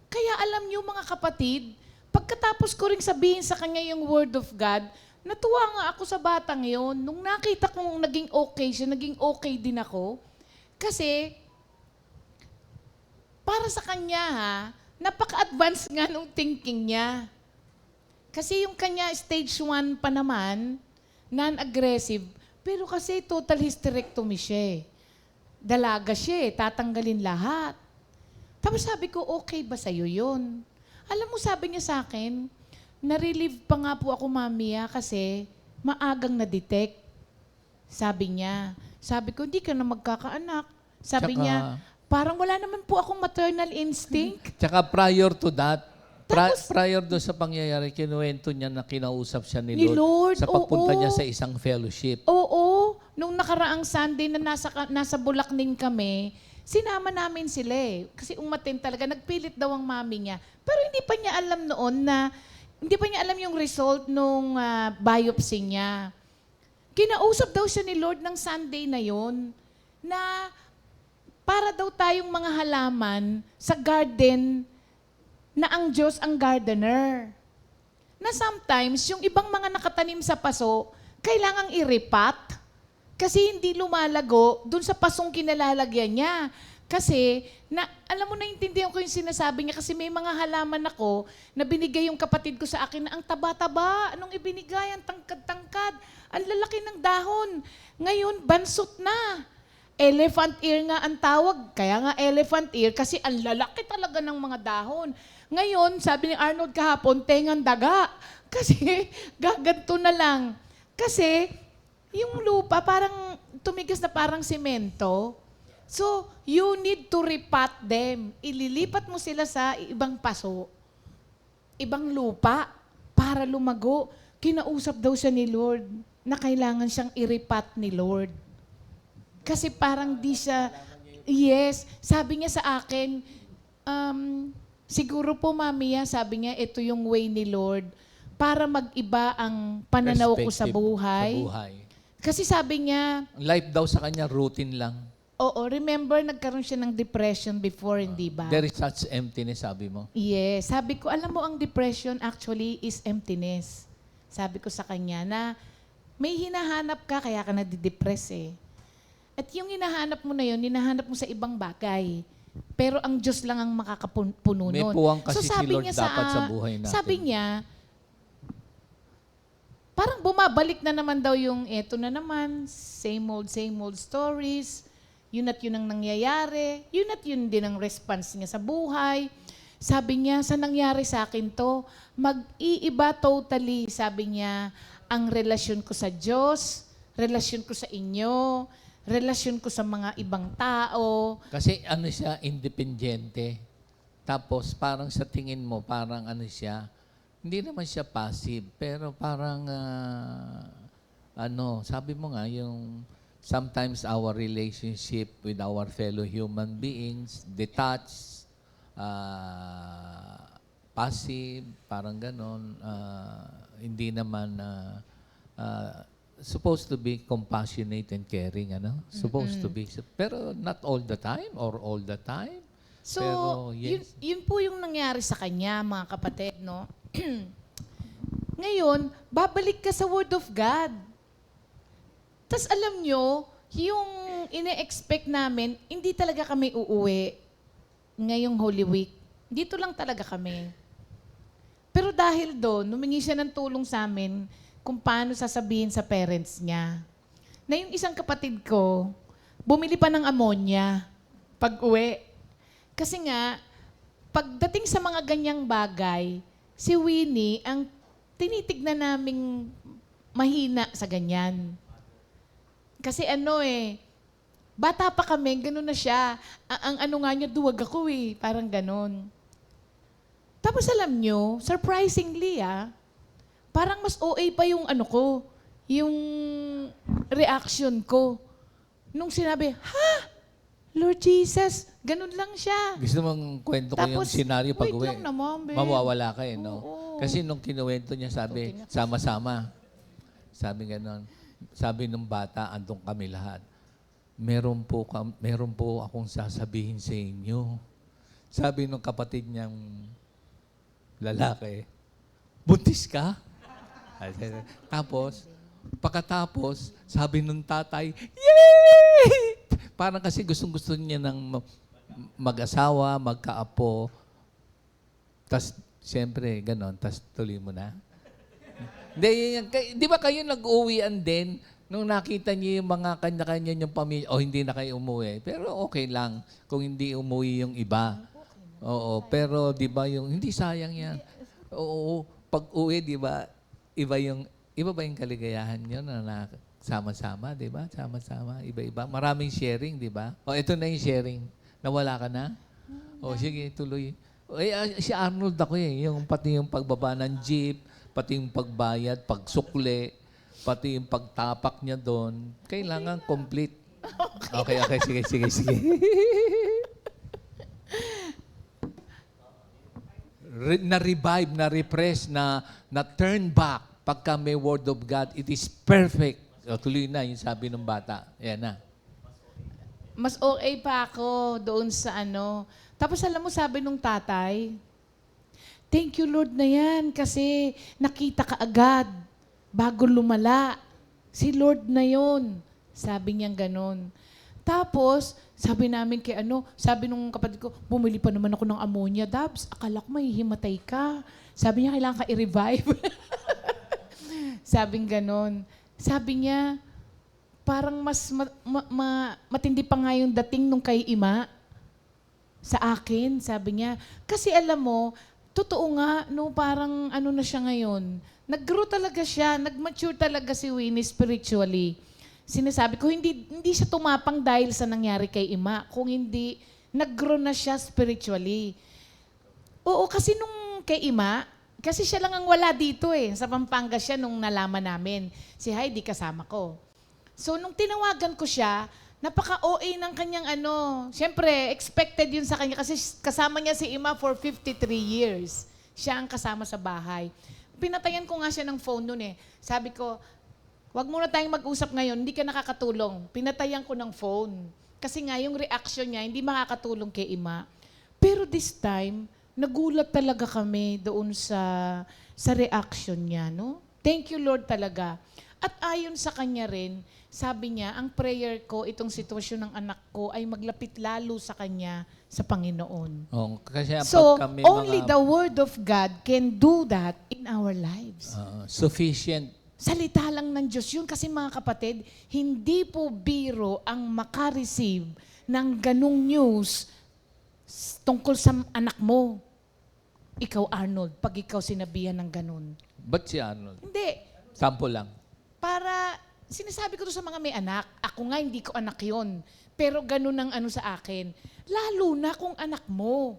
Kaya alam niyo mga kapatid, pagkatapos ko ring sabihin sa kanya yung Word of God, natuwa nga ako sa batang yon. Nung nakita kong naging okay siya, naging okay din ako. Kasi, para sa kanya ha, napaka-advance nga nung thinking niya. Kasi yung kanya stage 1 pa naman, non-aggressive, pero kasi total hysterectomy siya eh. Dalaga siya eh, tatanggalin lahat. Tapos sabi ko, okay ba sa'yo yun? Alam mo, sabi niya sa akin, na-relieve pa nga po ako, mami, kasi maagang na-detect. Sabi niya. Sabi ko, hindi ka na magkakaanak. Sabi Tsaka- niya, parang wala naman po akong maternal instinct. Tsaka prior to that, Tapos- prior doon sa pangyayari, kinuwento niya na kinausap siya ni Ni Lord, Lord, sa pagpunta oo. niya sa isang fellowship. Oo, nung nakaraang Sunday na nasa Bulacning kami, sinama namin sila eh. Kasi umatin talaga, nagpilit daw ang mami niya. Pero hindi pa niya alam noon na, hindi pa niya alam yung result nung biopsy niya. Kinausap daw siya ni Lord ng Sunday na yon na para daw tayong mga halaman sa garden na ang Diyos ang gardener. Na sometimes, yung ibang mga nakatanim sa paso, kailangang iripat. Kasi hindi lumalago dun sa pasong kinalalagyan niya. Kasi, alam mo, naintindihan ko yung sinasabi niya kasi may mga halaman ako na binigay yung kapatid ko sa akin na ang taba-taba. Anong ibinigay? Ang tangkad-tangkad. Ang lalaki ng dahon. Ngayon, bansot na. Elephant ear nga ang tawag. Kaya nga elephant ear kasi ang lalaki talaga ng mga dahon. Ngayon, sabi ni Arnold kahapon, tengang daga. Kasi gaganto na lang. Kasi yung lupa parang tumigas na parang semento. So, you need to repat them. Ililipat mo sila sa ibang paso, ibang lupa para lumago. Kinausap daw siya ni Lord na kailangan siyang iripat ni Lord. Kasi parang di siya, yes, sabi niya sa akin, siguro po, mami, sabi niya, ito yung way ni Lord para mag-iba ang pananaw ko sa Perspective buhay. Sa buhay. Kasi sabi niya, Ang life daw sa kanya, routine lang. oo, remember, nagkaroon siya ng depression before, hindi ba? There is such emptiness, sabi mo. Yes. Sabi ko, alam mo, ang depression actually is emptiness. Sabi ko sa kanya na may hinahanap ka, kaya ka nadidepress eh. At yung hinahanap mo na yun, hinahanap mo sa ibang bagay. Pero ang Diyos lang ang makakapuno nun. May puwang kasi si sabi Lord niya dapat sa buhay natin. Sabi niya, parang bumabalik na naman daw yung eto na naman, same old stories. Yun at yun ang nangyayari. Yun at yun din ang response niya sa buhay. Sabi niya, sa nangyari sa akin to, mag-iiba totally, sabi niya, ang relasyon ko sa Diyos, relasyon ko sa inyo, relasyon ko sa mga ibang tao. Kasi ano siya, independyente. Tapos parang sa tingin mo, parang ano siya, hindi naman siya passive, pero parang, sabi mo nga, yung sometimes our relationship with our fellow human beings, detached, passive, parang ganon, hindi naman supposed to be compassionate and caring, Supposed to be. Pero not all the time or all the time. So, Pero, yes. yun po yung nangyari sa kanya, mga kapatid, no? Ngayon, babalik ka sa Word of God. Tapos alam nyo, yung ine-expect namin, hindi talaga kami uuwi ngayong Holy Week. Dito lang talaga kami. Pero dahil doon, humingi siya ng tulong sa amin kung paano sasabihin sa parents niya. Na yung isang kapatid ko, bumili pa ng ammonia pag-uwi. Kasi nga, pagdating sa mga ganyang bagay, si Winnie ang tinitignan naming mahina sa ganyan. Kasi bata pa kami, gano'n na siya. Ang ano nga niya, duwag ako parang gano'n. Tapos alam nyo, surprisingly parang mas OA pa yung yung reaction ko. Nung sinabi, Lord Jesus, ganun lang siya. Gusto mong kwento ko yung Tapos, senaryo pag wait uwi. lang naman, babe. Mawawala ka no? Oo. Kasi nung kinuwento niya, sabi, sama-sama. Sabi ganon. Sabi nung bata, andun kami lahat. Meron po akong sasabihin sa inyo. Sabi nung kapatid niyang lalaki, buntis ka? Tapos, pagkatapos, sabi nung tatay, yay! Parang kasi gustong-gusto niya ng mag-asawa, magkaapo. Tapos, siyempre, ganon. Tapos, tuloy mo na. Di ba kayo nag-uwian din nung nakita niyo yung mga kanya-kanya niyong pamilya? O, hindi na kayo umuwi. Pero okay lang kung hindi umuwi yung iba. Oo, pero di ba yung, hindi sayang yan. Oo, pag-uwi, di ba, iba ba yung kaligayahan niyo na sama-sama, di ba? Sama-sama, iba-iba. Maraming sharing, di ba? O, ito na yung sharing. Nawala ka na? O, sige, tuloy. Si Arnold ako yung pati yung pagbaba ng jeep, pati yung pagbayad, pagsukli, pati yung pagtapak niya doon. Kailangan complete. Okay, sige. Na-revive, na-refresh, na-turn back. Pagka may Word of God, it is perfect. O, tuloy na yung sabi ng bata. Yan na. Mas okay pa ako doon sa Tapos alam mo, sabi nung tatay, thank you Lord na yan kasi nakita ka agad bago lumala. Si Lord na yon. Sabi niya ganon. Tapos, sabi namin sabi nung kapatid ko, bumili pa naman ako ng ammonia, Dabs. Akala ko mahihimatay ka. Sabi niya, kailangan ka i-revive. Sabing ganon. Sabi niya, parang mas matindi pa nga yung dating nung kay Ima sa akin, sabi niya. Kasi alam mo, totoo nga, parang na siya ngayon. Nag-grow talaga siya, nag-mature talaga si Winnie spiritually. Sinasabi ko, hindi siya tumapang dahil sa nangyari kay Ima. Kung hindi, nag-grow na siya spiritually. Oo, kasi nung kay Ima, kasi siya lang ang wala dito sa Pampanga siya nung nalaman namin. Si Heidi kasama ko. So, nung tinawagan ko siya, napaka-OA ng kanyang Siyempre, expected yun sa kanya kasi kasama niya si Ima for 53 years. Siya ang kasama sa bahay. Pinatayan ko nga siya ng phone noon Sabi ko, wag muna tayong mag-usap ngayon, hindi ka nakakatulong. Pinatayan ko ng phone. Kasi nga, yung reaction niya, hindi makakatulong kay Ima. Pero this time, nagulat talaga kami doon sa reaction niya, no? Thank you, Lord, talaga. At ayon sa kanya rin, sabi niya, ang prayer ko, itong sitwasyon ng anak ko, ay maglapit lalo sa kanya sa Panginoon. Oh, kasi So, pag kami only the Word of God can do that in our lives. sufficient salita lang ng Diyos yun. Kasi mga kapatid, hindi po biro ang makareceive ng ganung news tungkol sa anak mo. Ikaw, Arnold, pag ikaw sinabihan ng ganun. Ba't si Arnold? Hindi. Sample lang. Para, sinasabi ko to sa mga may anak, ako nga hindi ko anak yon, pero ganun ang ano sa akin. Lalo na kung anak mo.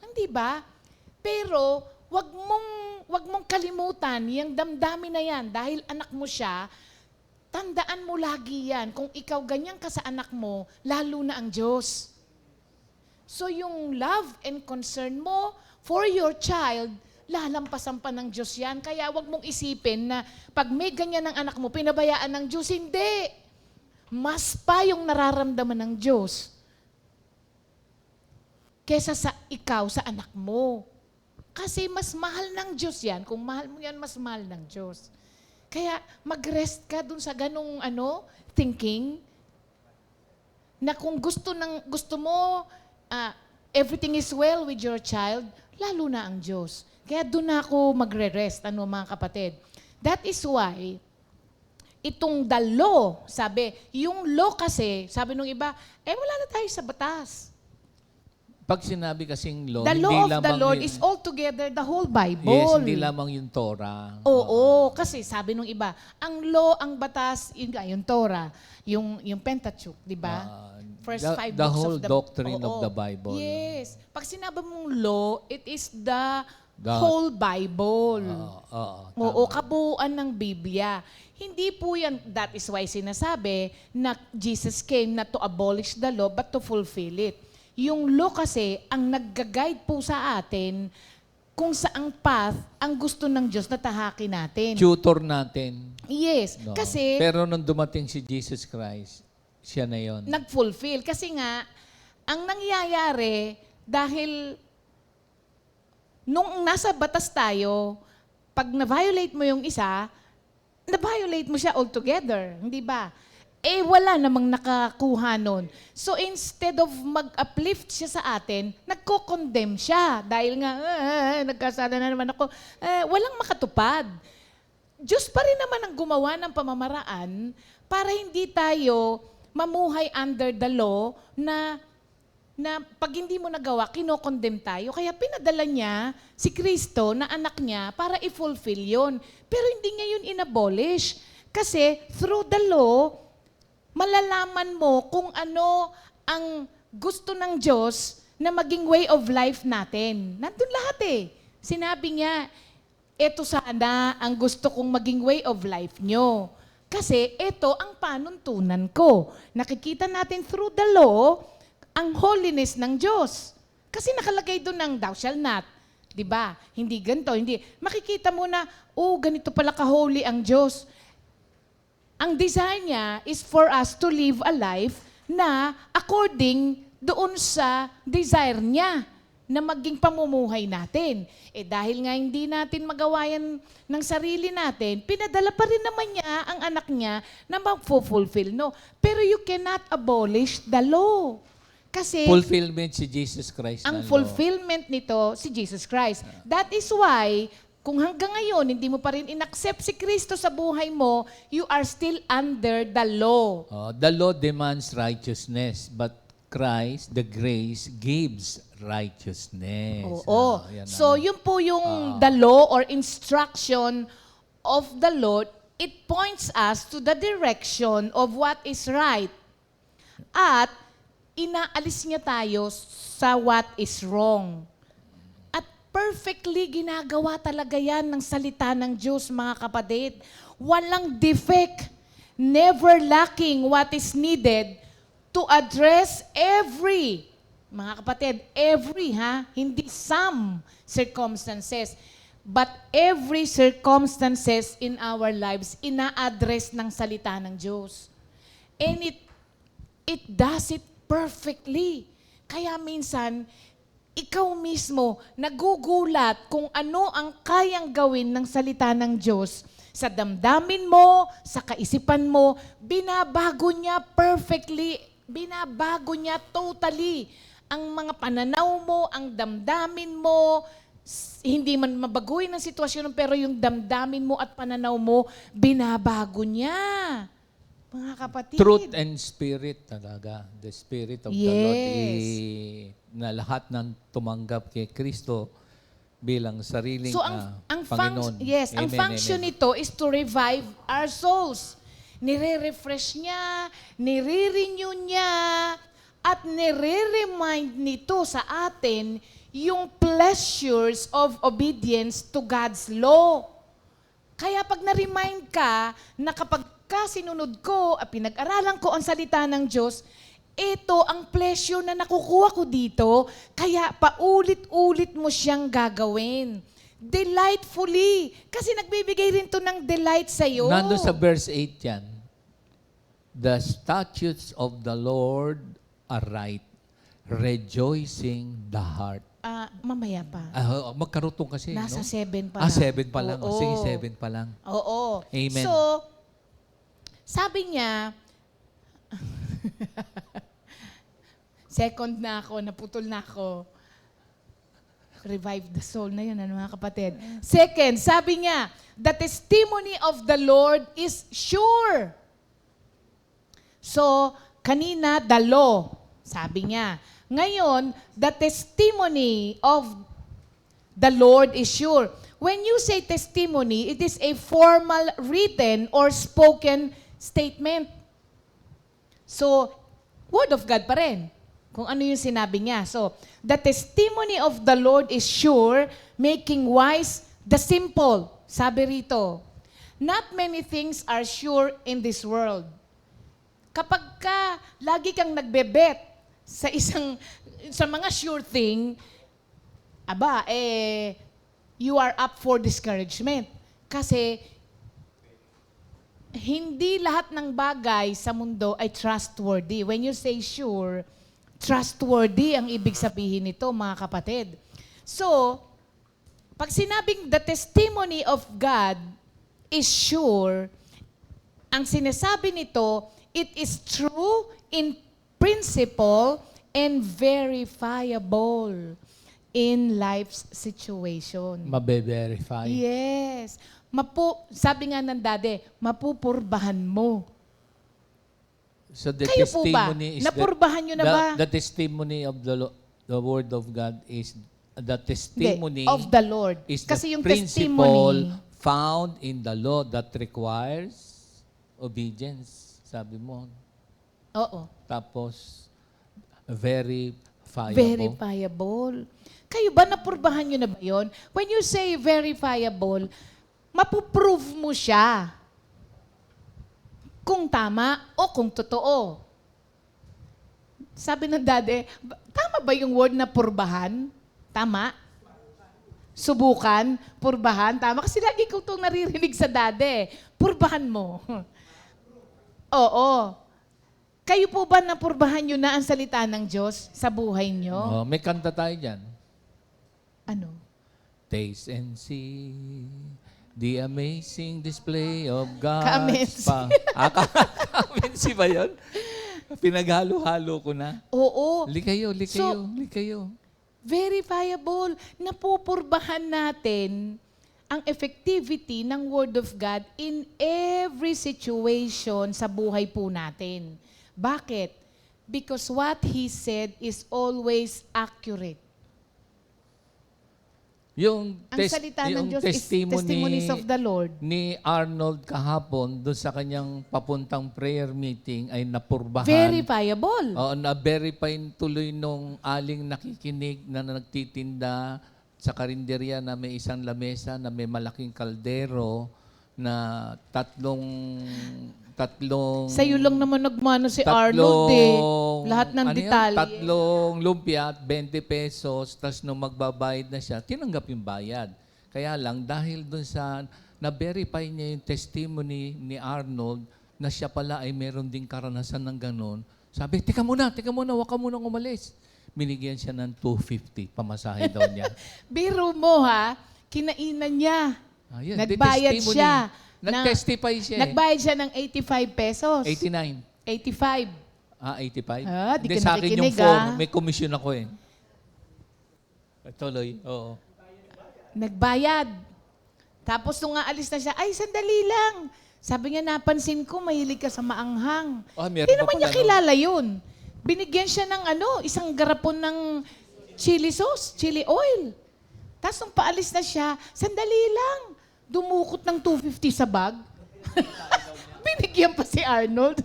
Hindi ba? Pero, wag mong kalimutan yung damdamin na yan dahil anak mo siya. Tandaan mo lagi yan. Kung ikaw ganyan ka sa anak mo, lalo na ang Diyos. So yung love and concern mo for your child, lalampasan pa ng Diyos yan. Kaya wag mong isipin na pag may ganyan ng anak mo, pinabayaan ng Diyos. Hindi. Mas pa yung nararamdaman ng Diyos kesa sa ikaw, sa anak mo. Kasi mas mahal ng Diyos yan. Kung mahal mo yan, mas mahal ng Diyos. Kaya mag-rest ka dun sa ganung thinking na kung gusto mo everything is well with your child, lalo na ang Diyos. Kaya dun na ako magre-rest, mga kapatid. That is why, itong the law, sabi, yung law kasi, sabi nung iba, wala na tayo sa batas. Pag sinabi kasing law, The hindi law of the lamang Lord yun- is altogether the whole Bible. Yes, hindi lamang yung Torah. Oo, kasi sabi nung iba, ang law, ang batas, yung Torah, yung Pentateuch, di ba? First the- 5 the books whole of the doctrine of Oo. the Bible. Yes. Pag sinabi mong law, it is the The- whole Bible. Oo, Oo, tama. kabuuan ng Biblia. Hindi po yan, that is why sinasabi na Jesus came not to abolish the law but to fulfill it. Yung law kasi, ang nagga-guide po sa atin kung saang path ang gusto ng Diyos na tahakin natin. Tutor natin. Yes, No? kasi Pero nung dumating si Jesus Christ, siya na yon. nag-fulfill. Kasi nga, ang nangyayari, dahil nung nasa batas tayo, pag na-violate mo yung isa, na-violate mo siya altogether, hindi ba? Wala namang nakakuha nun. So instead of mag-uplift siya sa atin, nagko-condemn siya. Dahil nga, nagkasala na naman ako. Walang makatupad. Diyos pa rin naman ang gumawa ng pamamaraan para hindi tayo mamuhay under the law na pag hindi mo nagawa, kinokondem tayo. Kaya pinadala niya si Kristo na anak niya para i-fulfill yon. Pero hindi niya yun inabolish. Kasi through the law, malalaman mo kung ano ang gusto ng Diyos na maging way of life natin. Nandun lahat Sinabi niya, eto sana ang gusto kong maging way of life nyo. Kasi ito ang panuntunan ko. Nakikita natin through the law, ang holiness ng Diyos. Kasi nakalagay doon ng thou shall not. Diba? Hindi ganito, hindi. Makikita mo na, ganito pala ka-holy ang Diyos. Ang design niya is for us to live a life na according doon sa desire niya na maging pamumuhay natin. Dahil nga hindi natin magawa yan ng sarili natin, pinadala pa rin naman niya ang anak niya na mag-fulfill. No? Pero you cannot abolish the law. Kasi Fulfillment si Jesus Christ. ang na law. fulfillment nito si Jesus Christ. That is why, kung hanggang ngayon hindi mo pa rin inaccept si Kristo sa buhay mo, you are still under the law. The law demands righteousness, but Christ, the grace, gives righteousness. Oo. Yan So, ang- yun po yung the law or instruction of the Lord. It points us to the direction of what is right. At inaalis niya tayo sa what is wrong. At perfectly ginagawa talaga yan ng salita ng Diyos, mga kapatid. Walang defect, never lacking what is needed to address every, mga kapatid, every, hindi some circumstances, but every circumstances in our lives, ina-address ng salita ng Diyos. And it does it perfectly. Kaya minsan, ikaw mismo nagugulat kung ano ang kayang gawin ng salita ng Diyos sa damdamin mo, sa kaisipan mo, binabago niya perfectly, binabago niya totally ang mga pananaw mo, ang damdamin mo, hindi man mabaguhin ang sitwasyon, pero yung damdamin mo at pananaw mo, binabago niya. Mga kapatid. Truth and spirit talaga. The spirit of the Lord Yes. na lahat ng tumanggap kay Kristo bilang sariling So ang Panginoon. ang Amen, function amen. nito is to revive our souls. Nire-refresh niya, nire-renew niya, at nire-remind nito sa atin yung pleasures of obedience to God's law. Kaya pag na-remind ka na kapag sinunod ko at pinag-aralan ko ang salita ng Diyos, ito ang pleasure na nakukuha ko dito, kaya paulit-ulit mo siyang gagawin. Delightfully. Kasi nagbibigay rin to ng delight sa'yo. Nandun sa verse 8 yan. The statutes of the Lord are right, rejoicing the heart. Mamaya pa. Magkarutong kasi, Nasa no? 7 pa 7 pa lang. Oo. Sige, 7 pa lang. Oo. Amen. So, sabi niya, second na ako, naputol na ako. Revive the soul na yun, ano mga kapatid. Second, sabi niya, the testimony of the Lord is sure. So, kanina, the law, sabi niya. Ngayon, the testimony of the Lord is sure. When you say testimony, it is a formal written or spoken statement. So, word of God pa rin. Kung ano yung sinabi niya. So, the testimony of the Lord is sure, making wise the simple. Sabi rito, not many things are sure in this world. Kapag ka lagi kang nagbebet sa mga sure thing, you are up for discouragement. Kasi hindi lahat ng bagay sa mundo ay trustworthy. When you say sure, trustworthy ang ibig sabihin nito, mga kapatid. So, pag sinabing the testimony of God is sure, ang sinasabi nito, it is true in principle and verifiable in life's situation. Mabe-verify. Yes. Sabi nga ng dade, mapupurbahan mo. So the Kayo po ba? testimony is Napurbahan nyo na ba? The testimony of the word of God is the testimony Hindi, of the Lord. is Kasi the yung principle testimony, found in the law that requires obedience. Sabi mo. oo, Tapos verifiable. verifiable. Kayo ba, napurbahan nyo na ba yun? When you say verifiable, mapuprove mo siya kung tama o kung totoo. Sabi ng dade, tama ba yung word na purbahan? Tama? Subukan? Purbahan? Tama? Kasi lagi ko itong naririnig sa dade. Purbahan mo. Oo. Kayo po ba napurbahan nyo na ang salita ng Diyos sa buhay nyo? May kanta tayo dyan. Ano? Taste and see the amazing display of God's Ka-amensi. Ka-amensi ba yun? Pinaghalo-halo ko na. Oo. Likayo. So- Verifiable. Napupurbahan natin ang effectivity ng Word of God in every situation sa buhay po natin. Bakit? Because what He said is always accurate. Yung, Ang salita ng Diyos is testimony testimonies of the Lord. ni Arnold kahapon doon sa kanyang papuntang prayer meeting ay napurbahan. Verifiable. Oo, na-verify tuloy nung aling nakikinig na nagtitinda sa karinderya na may isang lamesa na may malaking kaldero na tatlong Sa'yo lang naman nagmano si Arnold eh. Lahat ng ano yun? detalye. Tatlong lumpia at 20 pesos, tapos nung magbabayad na siya, tinanggap yung bayad. Kaya lang, dahil dun sa, na-verify niya yung testimony ni Arnold na siya pala ay meron ding karanasan ng ganon, sabi, teka muna, huwag ka munang umalis. Binigyan siya ng 250, pamasahe daw niya. Biro mo ha, kinainan niya. Ayun, Nagbayad testimony. siya. Nag-testify siya Nagbayad siya ng 85 pesos. 89. 85. 85? Di Hindi, ka sa akin yung nakikinig, phone. ah. May commission ako eh. Tuloy, oo. Nagbayad. Tapos nung aalis na siya, ay, sandali lang. Sabi niya, napansin ko, mahilig ka sa maanghang. Meron Hindi pa naman pala, niya kilala yun. Binigyan siya ng isang garapon ng chili sauce, chili oil. Tapos nung paalis na siya, sandali lang. Dumukot ng 250 sa bag. Binigyan pa si Arnold.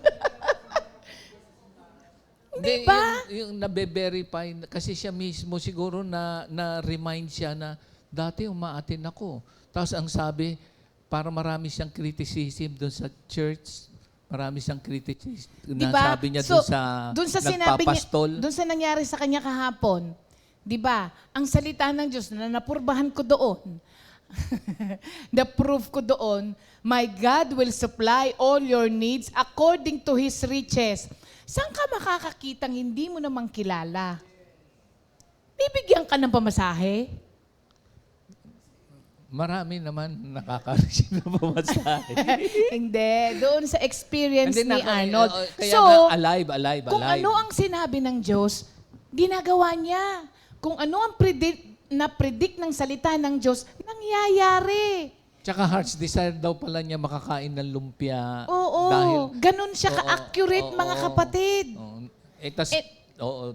Di ba? Yung nabe-verify, kasi siya mismo siguro na-remind siya na dati umaatin ako. Tapos ang sabi, para marami siyang criticism doon sa church, marami siyang criticism na Diba? sabi niya So, doon sa sinabi niya, nagpapastol. doon sa nangyari sa kanya kahapon, di ba? Ang salita ng Diyos na napurbahan ko doon, na-prove ko doon, my God will supply all your needs according to His riches. Saan ka makakakitang hindi mo namang kilala? Bibigyan ka ng pamasahe? Marami naman nakaka-receive na pamasahe. Hindi. Doon sa experience Hindi ni na- Arnold. Kaya So, nga, alive. kung ano ang sinabi ng Diyos, ginagawa niya. Kung ano ang na-predict ng salita ng Diyos, nangyayari. Tsaka heart's desire daw pala niya makakain ng lumpia. Oo. Dahil, Ganun siya ka-accurate, Oo, mga oo. kapatid.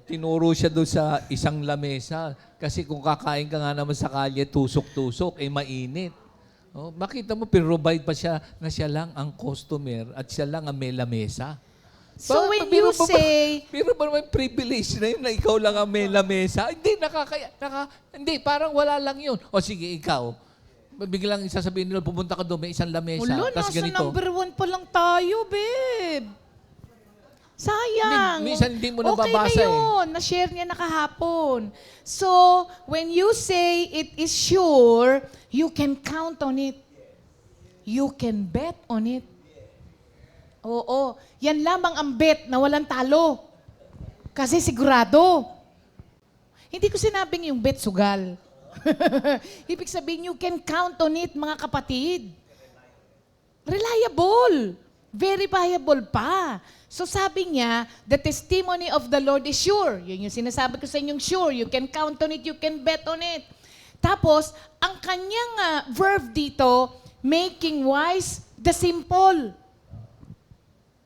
Tinuro siya doon sa isang lamesa. Kasi kung kakain ka nga naman sa kalye, tusok-tusok, mainit. Makita mo, provide pa siya na siya lang ang customer at siya lang ang may lamesa. So when you say, Pero ba naman privilege na yun na ikaw lang ang may lamesa? Hindi, hindi, parang wala lang yun. O sige, ikaw. Biglang sasabihin nila, pumunta ka doon, may isang lamesa. ulo, Tas nasa ganito. number 1 pa lang tayo, babe. Sayang. Minsan hindi mo Okay nababasa na yun. Na-share niya na kahapon. So, when you say it is sure, you can count on it. You can bet on it. Oo. Yan lamang ang bet na walang talo. Kasi sigurado. Hindi ko sinabing yung bet sugal. Ibig sabihin, you can count on it, mga kapatid. Reliable. Verifiable pa. So sabi niya, the testimony of the Lord is sure. Yun yung sinasabi ko sa inyong sure. You can count on it, you can bet on it. Tapos, ang kanyang verb dito, making wise the simple.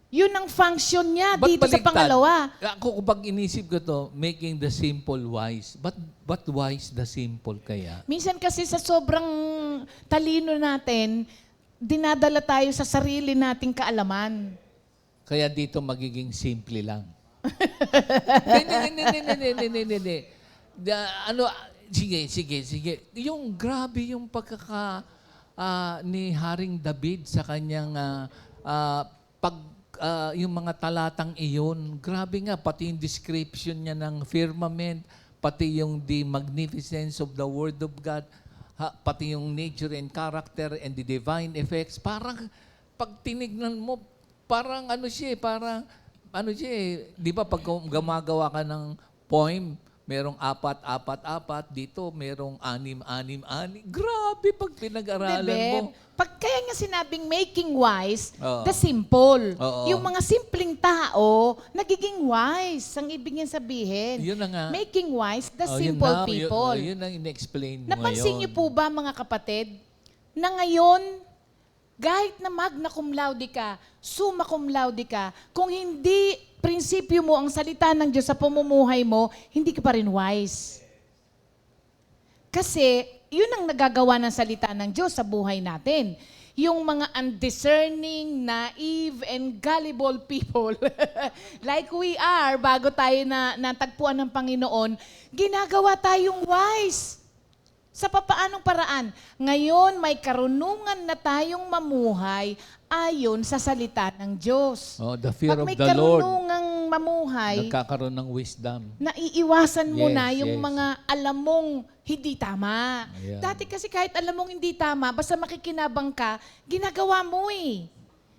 Yun ang function niya Ba't dito sa baliktad? pangalawa. Ako kapag inisip ko to, making the simple wise. But wise the simple kaya? Minsan kasi sa sobrang talino natin, dinadala tayo sa sarili nating kaalaman. Kaya dito magiging simple lang. Hindi. Sige. Yung grabe yung ni Haring David sa kanyang yung mga talatang iyon. Grabe nga, pati yung description niya ng firmament, pati yung the magnificence of the Word of God, pati yung nature and character and the divine effects. Parang pag tinignan mo, parang di ba pag gumagawa ka ng poem, merong 4, dito merong 6. Grabe pag pinag-aralan mo. Pag kaya nga sinabing making wise, Oo. the simple. Oo. Yung mga simpleng tao, nagiging wise. Ang ibig niya sabihin. Yun na nga. Making wise the Yun simple na, people. Yun ang in-explain mo Napansin ngayon. niyo po ba, mga kapatid, na ngayon, kahit na magna cum laude ka, summa cum laude ka, kung hindi prinsipyo mo ang salita ng Diyos sa pamumuhay mo, hindi ka pa rin wise. Kasi, yun ang nagagawa ng salita ng Diyos sa buhay natin. Yung mga undiscerning, naive, and gullible people, like we are, bago tayo natagpuan ng Panginoon, ginagawa tayong wise. Sa papaanong paraan? Ngayon, may karunungan na tayong mamuhay ayon sa salita ng Diyos. The fear Pag of may the Lord, karunungang mamuhay, nagkakaroon ng wisdom. naiiwasan mo Yes, na yung yes. mga alam mong hindi tama. Ayan. Dati kasi kahit alam mong hindi tama, basta makikinabang ka, ginagawa mo eh.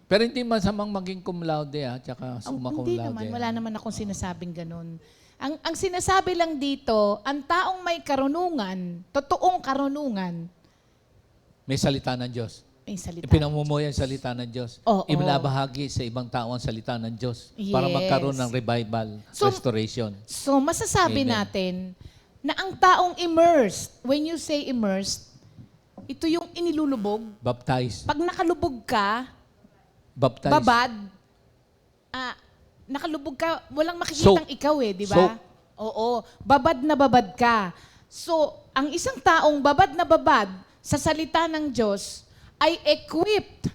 Pero hindi masamang maging cum laude, tsaka summa cum Hindi laude. naman, wala naman akong sinasabing ganun. Ang sinasabi lang dito, ang taong may karunungan, totoong karunungan, May salita ng Diyos. may salita. Ipinamumuhay ang salita ng Diyos. Oo. Ibinabahagi sa ibang tao ang salita ng Diyos para Yes. magkaroon ng revival, So, restoration. So, masasabi Amen. natin na ang taong immersed, when you say immersed, Ito yung inilulubog. Baptize. Pag nakalubog ka, Baptize. babad, nakalubog ka, walang makikitang Soak. ikaw eh, di Soak. ba? Oo, babad na babad ka. So, ang isang taong babad na babad sa salita ng Diyos ay equipped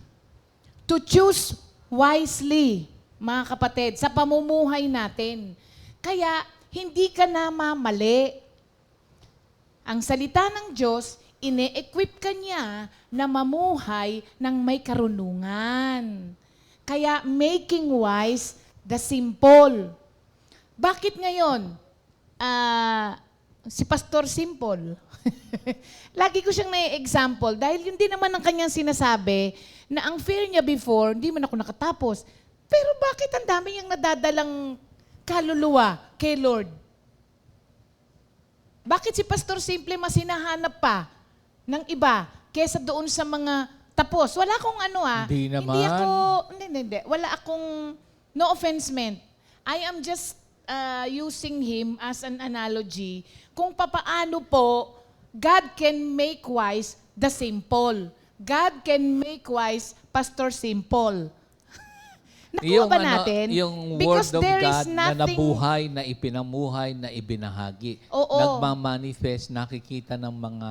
to choose wisely, mga kapatid, sa pamumuhay natin. Kaya, hindi ka na mamali. Ang salita ng Diyos, ine-equip ka niya na mamuhay ng may karunungan. Kaya, making wise the simple. Bakit ngayon? Si Pastor Simple. Lagi ko siyang na-example dahil yun din naman ang kanyang sinasabi na ang fear niya before, hindi man ako nakatapos. Pero bakit ang dami niyang nadadalang kaluluwa kay Lord? Bakit si Pastor Simple mas hinahanap pa ng iba kesa doon sa mga tapos? Wala akong Hindi naman. Hindi. Wala akong, no offense meant. I am just using him as an analogy kung papaano po God can make wise the simple. God can make wise Pastor Simple. Nakuha ba natin? Yung Because Word of there is God na nothing- nabuhay, na ipinamuhay, na ibinahagi. Oo. Nagmamanifest, nakikita ng mga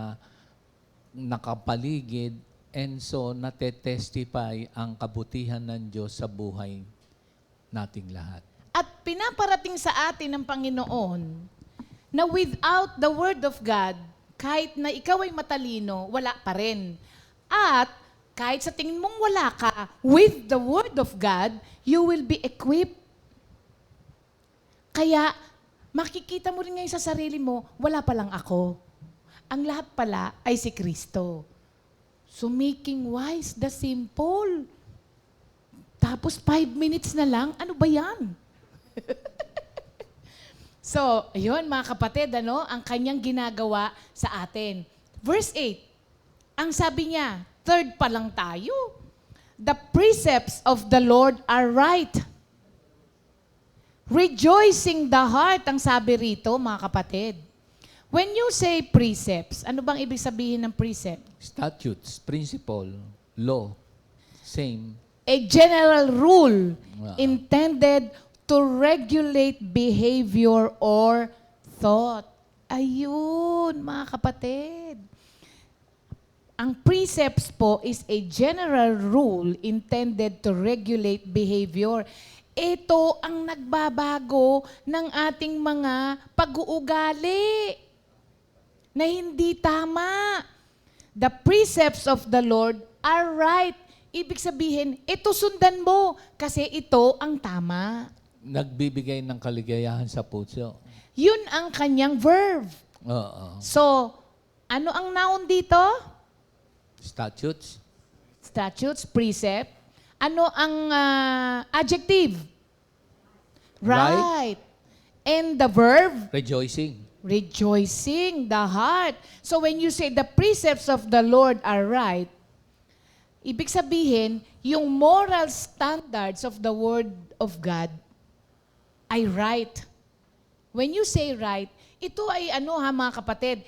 nakapaligid, and so natetestify ang kabutihan ng Diyos sa buhay nating lahat. At pinaparating sa atin ng Panginoon na without the Word of God, kahit na ikaw ay matalino, wala pa rin. At kahit sa tingin mong wala ka, with the Word of God, you will be equipped. Kaya makikita mo rin ngayon sa sarili mo, wala pa lang ako. Ang lahat pala ay si Kristo. So making wise the simple. Tapos 5 minutes na lang, ano ba yan? So, ayun mga kapatid, ang kanyang ginagawa sa atin. Verse 8, ang sabi niya, third pa lang tayo. The precepts of the Lord are right. Rejoicing the heart, ang sabi rito mga kapatid. When you say precepts, ano bang ibig sabihin ng precept? Statutes, principle, law, same. A general rule Wow. intended to regulate behavior or thought. Ayun, mga kapatid. Ang precepts po is a general rule intended to regulate behavior. Ito ang nagbabago ng ating mga pag-uugali na hindi tama. The precepts of the Lord are right. Ibig sabihin, ito sundan mo kasi ito ang tama. Nagbibigay ng kaligayahan sa puso. Yun ang kanyang verb. Oo. So, ano ang noun dito? Statutes, Statutes, precept. Ano ang adjective? Right. And the verb? rejoicing. Rejoicing, the heart. So when you say the precepts of the Lord are right, ibig sabihin, yung moral standards of the Word of God ay right. When you say right, ito ay mga kapatid,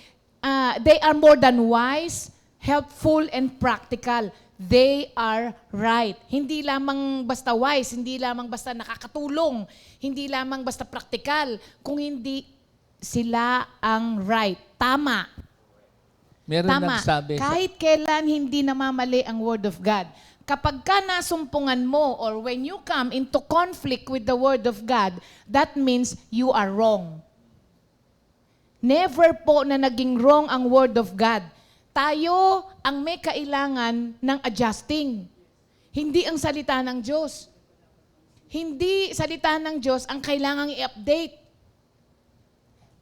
they are more than wise, helpful, and practical. They are right. Hindi lamang basta wise, hindi lamang basta nakakatulong, hindi lamang basta practical, kung hindi sila ang right. Tama. Meron Tama. nagsabi Kahit kailan hindi namamali ang Word of God. Kapag ka nasumpungan mo or when you come into conflict with the Word of God, that means you are wrong. Never po na naging wrong ang Word of God. Tayo ang may kailangan ng adjusting. Hindi ang salita ng Diyos. Hindi salita ng Diyos ang kailangang i-update.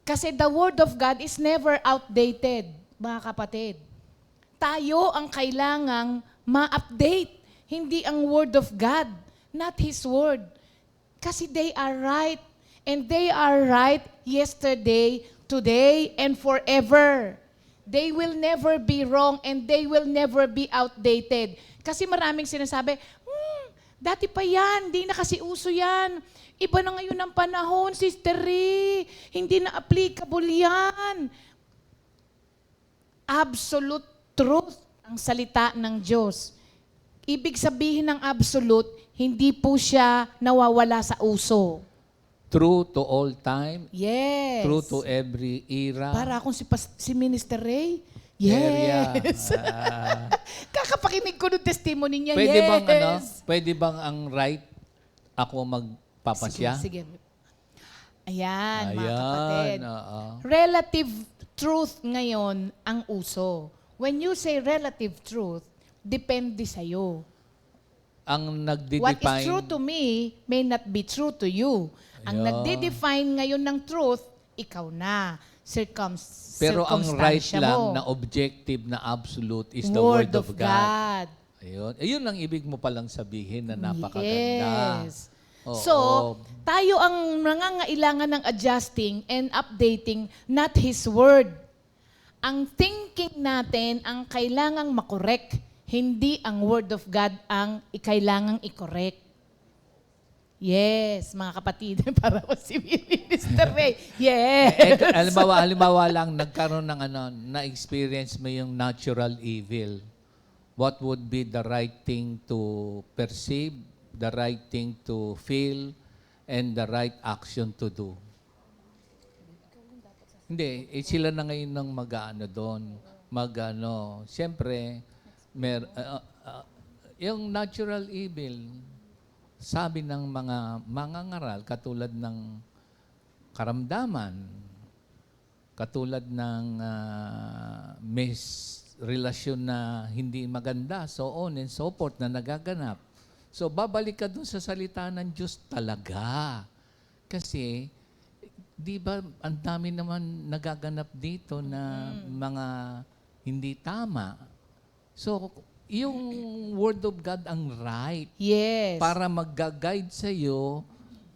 Kasi the Word of God is never outdated, mga kapatid. Tayo ang kailangang ma-update. Hindi ang Word of God, not His Word. Kasi they are right. And they are right yesterday, today, and forever. They will never be wrong and they will never be outdated. Kasi maraming sinasabi, dati pa yan, hindi na kasi uso yan. Iba na ngayon ang panahon, Sister Ree. Hindi na applicable yan. Absolute truth ang salita ng Diyos. Ibig sabihin ng absolute, hindi po siya nawawala sa uso. True to all time, Yes. true to every era, Para akong si Minister Ray. area. Yes. Kakapakinig ko ng testimony niya. Pwede yes. bang pwede bang ang right ako magpapasya? Sige. Ayan, mga Ayan, kapatid. oo. Relative truth ngayon ang uso. When you say relative truth, depende sa'yo. Ang What is nagdi-define, true to me may not be true to you. Ang Ayan. nagde-define ngayon ng truth, ikaw na. pero ang right Circumstansya lang mo. na objective na absolute is the Word Word of God. God. Ayun. Ayun ang ibig mo palang sabihin na napakaganda. Yes. Oo. So, tayo ang nangangailangan ng adjusting and updating, not His Word. Ang thinking natin ang kailangang makorek, hindi ang Word of God ang kailangang ikorek. Yes, mga kapatid, para ko si Minister Ray. Yes. halimbawa lang, nagkaroon ng na-experience mo yung natural evil. What would be the right thing to perceive, the right thing to feel, and the right action to do? Hindi, sila na ngayon ng mag-ano doon. Siyempre, yung natural evil, sabi ng mga mangangaral, katulad ng karamdaman, katulad ng relasyon na hindi maganda, so on and so forth na nagaganap. So, babalik ka dun sa salita ng Diyos talaga. Kasi, di ba, ang dami naman nagaganap dito na mga hindi tama. So, yung Word of God ang right Yes. para mag-guide sa iyo,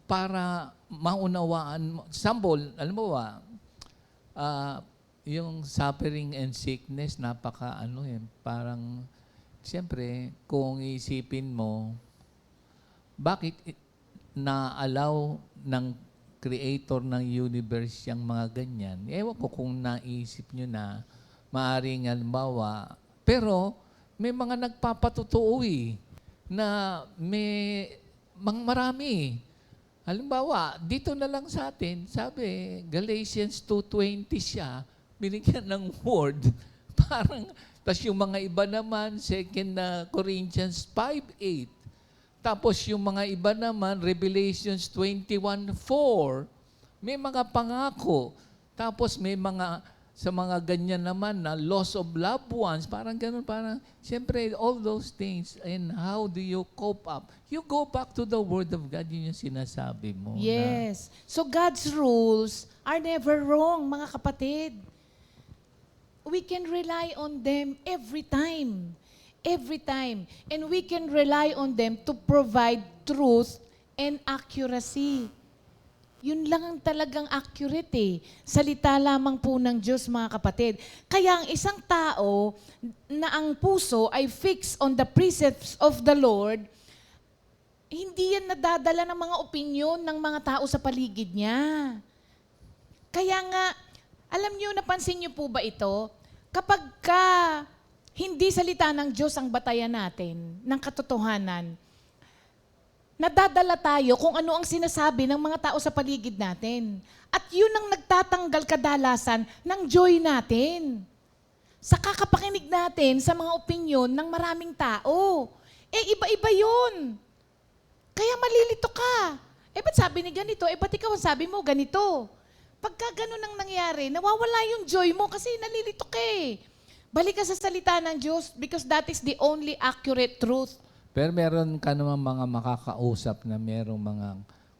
para maunawaan mo. Example, alam mo ba, yung suffering and sickness, parang, siyempre, kung isipin mo, bakit na-allow ng creator ng universe yung mga ganyan? Ewan ko kung naisip nyo na, maaaring halimbawa, pero may mga nagpapatotoo na may marami. Halimbawa, dito na lang sa atin, sabi, Galatians 2:20 siya, binigyan ng word. Parang, tas yung mga iba naman, 2 Corinthians 5:8. Tapos yung mga iba naman, Revelations 21:4. May mga pangako. Tapos may mga, sa mga ganyan naman na loss of loved ones, parang ganun, parang, siyempre, all those things, and how do you cope up? You go back to the Word of God, yun yung sinasabi mo. Yes. So God's rules are never wrong, mga kapatid. We can rely on them every time. Every time. And we can rely on them to provide truth and accuracy. Yun lang ang talagang accurate eh. Salita lamang po ng Diyos, mga kapatid. Kaya ang isang tao na ang puso ay fixed on the precepts of the Lord, hindi yan nadadala ng mga opinyon ng mga tao sa paligid niya. Kaya nga, alam niyo, napansin niyo po ba ito? Kapag hindi salita ng Diyos ang batayan natin ng katotohanan, nadadala tayo kung ano ang sinasabi ng mga tao sa paligid natin. At yun ang nagtatanggal kadalasan ng joy natin. Sa kakapakinig natin sa mga opinyon ng maraming tao. Iba-iba yun. Kaya malilito ka. Ba't sabi ni ganito? Ba't ikaw ang sabi mo ganito? Pagka ganun ang nangyari, nawawala yung joy mo kasi nalilito ka eh. Balik ka sa salita ng Diyos because that is the only accurate truth. Pero meron ka naman mga makakausap na merong mga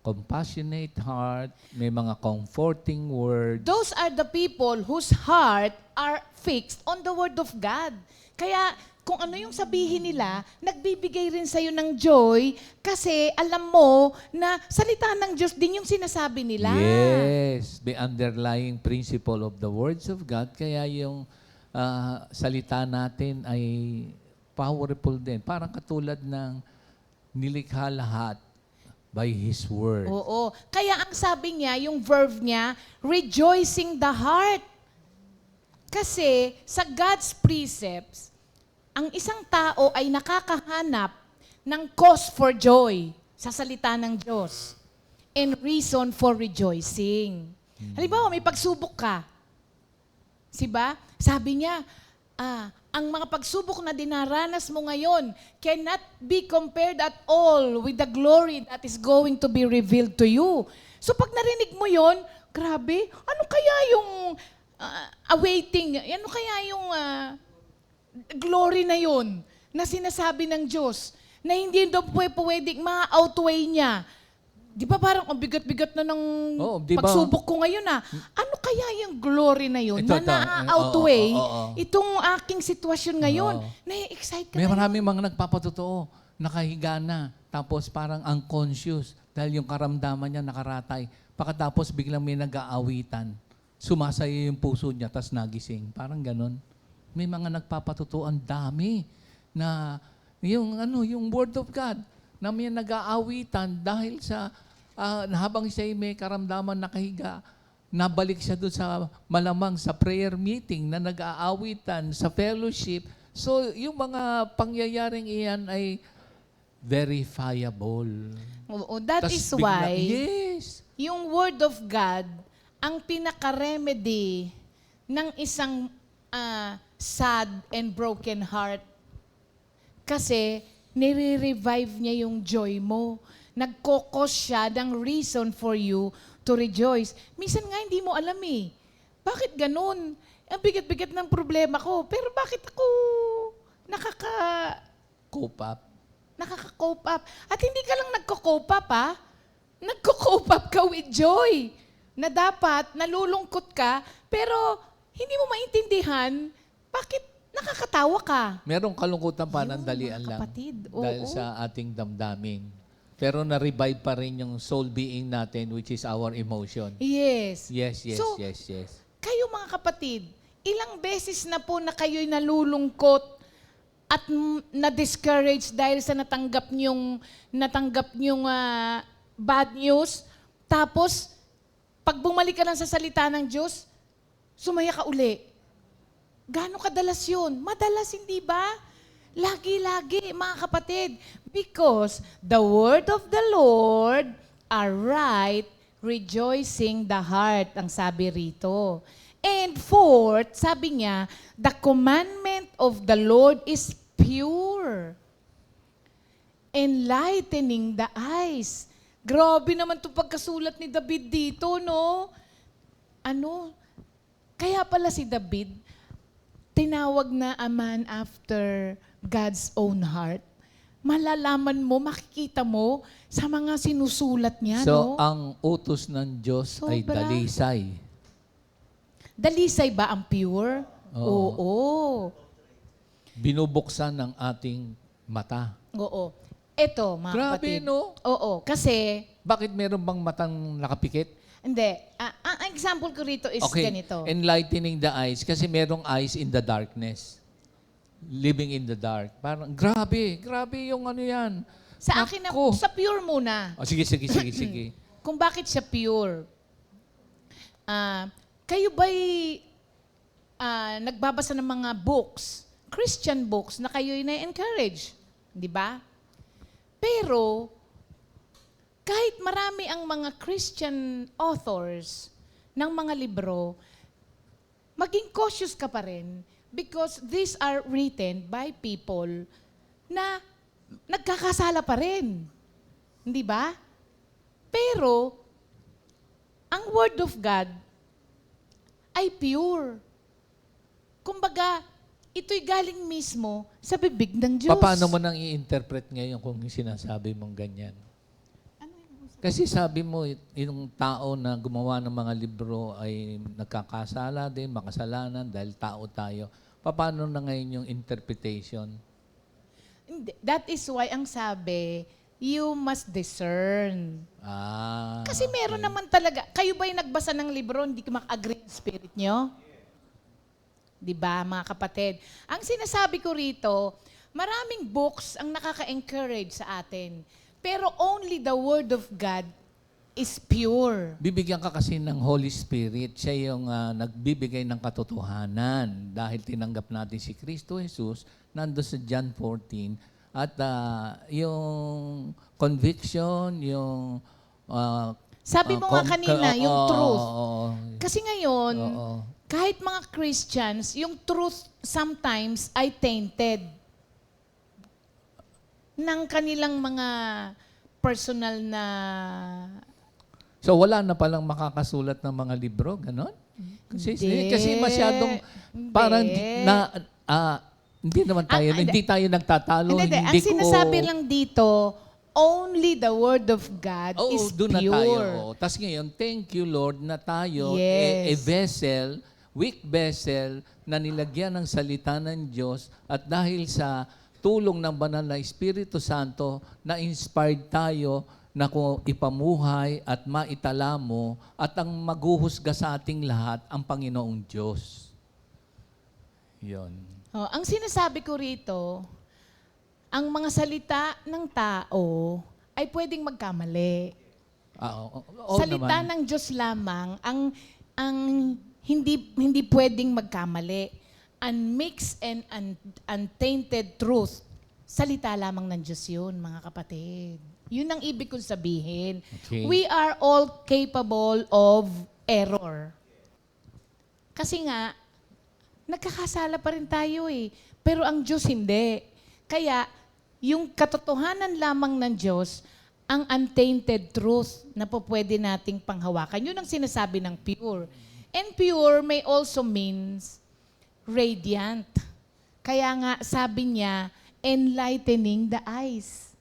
compassionate heart, may mga comforting words. Those are the people whose heart are fixed on the Word of God. Kaya kung ano yung sabihin nila, nagbibigay rin sa'yo ng joy kasi alam mo na salita ng Diyos din yung sinasabi nila. Yes, the underlying principle of the words of God. Kaya yung salita natin ay powerful din. Parang katulad ng nilikha lahat by His Word. Oo. Kaya ang sabi niya, yung verb niya, rejoicing the heart. Kasi sa God's precepts, ang isang tao ay nakakahanap ng cause for joy sa salita ng Diyos and reason for rejoicing. Halimbawa, may pagsubok ka. Diba? Sabi niya, ang mga pagsubok na dinaranas mo ngayon cannot be compared at all with the glory that is going to be revealed to you. So pag narinig mo yon, grabe, ano kaya yung awaiting, ano kaya yung glory na yon na sinasabi ng Diyos na hindi daw pwedeng ma-outweigh niya. Di ba parang ang bigat-bigat na ng Di ba? pagsubok ko ngayon Ano kaya yung glory na yun Ito, na ito. na-outweigh Oo. itong aking sitwasyon ngayon? Oo. Na-excite ka May na. maraming mga nagpapatotoo, nakahiga na, tapos parang unconscious dahil yung karamdaman niya nakaratay. Pagkatapos biglang may nag-aawitan, sumasaya yung puso niya, tas nagising. Parang ganon. May mga nagpapatotoo, ang dami na yung word of God na may nag-aawitan dahil sa habang siya may karamdaman nakahiga, nabalik siya doon sa malamang sa prayer meeting na nag-aawitan, sa fellowship. So, yung mga pangyayaring iyan ay verifiable. Oo, that Tas is bigla- why Yes. yung Word of God, ang pinaka-remedy ng isang sad and broken heart. Kasi nire-revive niya yung joy mo. Nagkokos siya ng reason for you to rejoice. Minsan nga hindi mo alam Bakit ganun? Ang bigat-bigat ng problema ko. Pero bakit ako Cope up. nakaka-cope up? At hindi ka lang nagko-cope up, Nagko-cope up ka with joy. Na dapat, nalulungkot ka, pero hindi mo maintindihan bakit nakakatawa ka. Merong kalungkutan pa ng Yun, dalian mga lang. kapatid. Dahil Oo. sa ating damdamin. Pero na-revive pa rin yung soul being natin, which is our emotion. Yes. Yes, yes, So, yes, yes. kayo mga kapatid, ilang beses na po na kayo'y nalulungkot at na-discourage dahil sa natanggap niyong bad news. Tapos, pag bumalik ka lang sa salita ng Diyos, sumaya ka uli. Gaano kadalas yun? Madalas, hindi ba? Lagi-lagi, mga kapatid. Because the word of the Lord are right, rejoicing the heart, ang sabi rito. And fourth, sabi niya, the commandment of the Lord is pure, enlightening the eyes. Grabe naman itong pagkasulat ni David dito, no? Kaya pala si David, tinawag na a man after God's own heart. Malalaman mo, makikita mo sa mga sinusulat niya, So, no? ang utos ng Diyos ay Sobra. dalisay. Dalisay ba ang pure? Oo. Oo. Binubuksan ng ating mata. Oo. Ito, mga Grabe, kapatid. no? Oo. Kasi, Bakit meron bang matang nakapikit? hindi. Ang example ko rito is ganito. Enlightening the eyes. Kasi merong eyes in the darkness. Living in the dark. Parang, grabe yung ano yan. Sa akin, Nako. sa pure muna. Sige. Kung bakit siya pure. Kayo ba'y nagbabasa ng mga books, Christian books, na kayo'y na-encourage? Di ba? Pero, kahit marami ang mga Christian authors ng mga libro, maging cautious ka pa rin because these are written by people na nagkakasala pa rin. Hindi ba? Pero, ang Word of God ay pure. Kumbaga, ito'y galing mismo sa bibig ng Diyos. Paano mo nang i-interpret ngayon kung sinasabi mong ganyan? Kasi sabi mo, yung tao na gumawa ng mga libro ay nagkakasala din, makasalanan dahil tao tayo. Paano na ngayon yung interpretation? Hindi. That is why ang sabi, you must discern. Kasi meron naman talaga, kayo ba'y nagbasa ng libro, hindi ka maka-agree yung spirit nyo? Di ba, mga kapatid? Ang sinasabi ko rito, maraming books ang nakaka-encourage sa atin. Pero only the Word of God is pure. Bibigyan ka kasi ng Holy Spirit. Siya yung nagbibigay ng katotohanan. Dahil tinanggap natin si Kristo Jesus, nando sa John 14. At yung conviction, yung... Sabi mo nga kanina, yung truth. Kasi ngayon, Oo. kahit mga Christians, yung truth sometimes ay tainted ng kanilang mga personal na... So wala na palang makakasulat ng mga libro, ganon? Kasi masyadong parang hindi naman tayo, hindi tayo nagtatalo. Hindi. Ang sinasabi lang dito, only the Word of God is doon na pure. tayo. Tapos ngayon, thank you Lord na tayo, a vessel, weak vessel, na nilagyan ng salita ng Diyos at dahil sa tulong ng banal na Espiritu Santo, na-inspired tayo na kung ipamuhay at maitala mo at ang maghuhusga sa ating lahat ang Panginoong Diyos. Yun. Ang sinasabi ko rito, ang mga salita ng tao ay pwedeng magkamali. Salita ng Diyos lamang ang hindi pwedeng magkamali. Unmixed and untainted truth. Salita lamang ng Diyos yun, mga kapatid. Yun ang ibig kong sabihin. Okay. We are all capable of error. Kasi nga, nagkakasala pa rin tayo eh. Pero ang Diyos hindi. Kaya, yung katotohanan lamang ng Diyos, ang untainted truth na po pwede nating panghawakan. Yun ang sinasabi ng pure. And pure may also means radiant. Kaya nga, sabi niya, enlightening the eyes.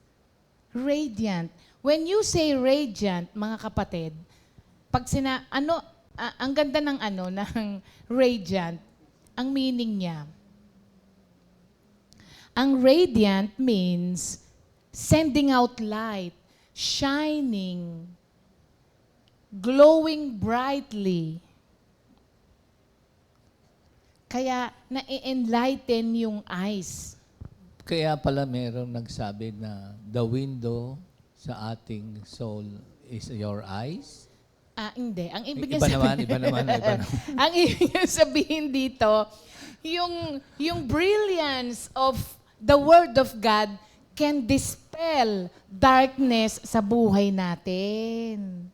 Radiant. When you say radiant, mga kapatid, pag ang ganda ng ng radiant, ang meaning niya. Ang radiant means sending out light, shining, glowing brightly. Kaya na-enlighten yung eyes. Kaya pala merong nagsabi na the window sa ating soul is your eyes. Hindi. Ang ibig Iba naman. Ang ibig sabihin dito, yung brilliance of the Word of God can dispel darkness sa buhay natin.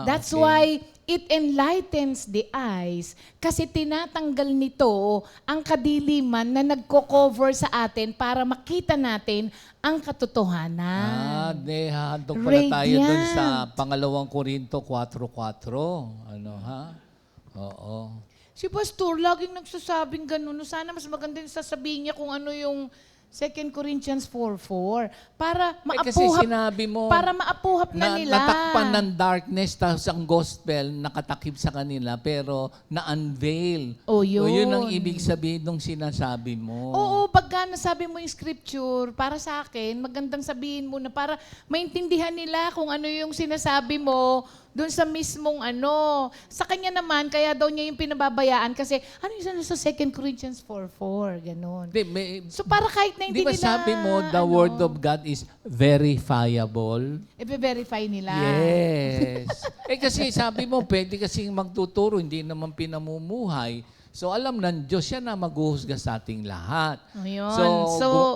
That's okay. why it enlightens the eyes kasi tinatanggal nito ang kadiliman na nagko-cover sa atin para makita natin ang katotohanan. Handog pala tayo dun Radiant. sa pangalawang Korinto 4:4. Oo. Si Pastor, laging nagsasabing ganun. Sana mas maganda yung sasabihin niya kung ano yung 2 Corinthians 4:4. Para Kasi maapuhap, sinabi mo para maapuhap na nila. natakpan ng darkness tapos ang gospel nakatakip sa kanila pero na-unveil. Yun. Yun ang ibig sabihin ng sinasabi mo. Oo, pagka nasabi mo yung scripture, para sa akin, magandang sabihin mo na para maintindihan nila kung ano yung sinasabi mo doon sa mismong Sa kanya naman, kaya daw niya yung pinababayaan kasi ano yung sa 2 Corinthians 4:4, ganun. So para kahit na hindi Di ba nila... sabi mo, the word of God is verifiable? I-verify nila. Yes. Kasi sabi mo, pwede kasing magtuturo, hindi naman pinamumuhay. So alam ng Diyos, siya na maghuhusga sa ating lahat.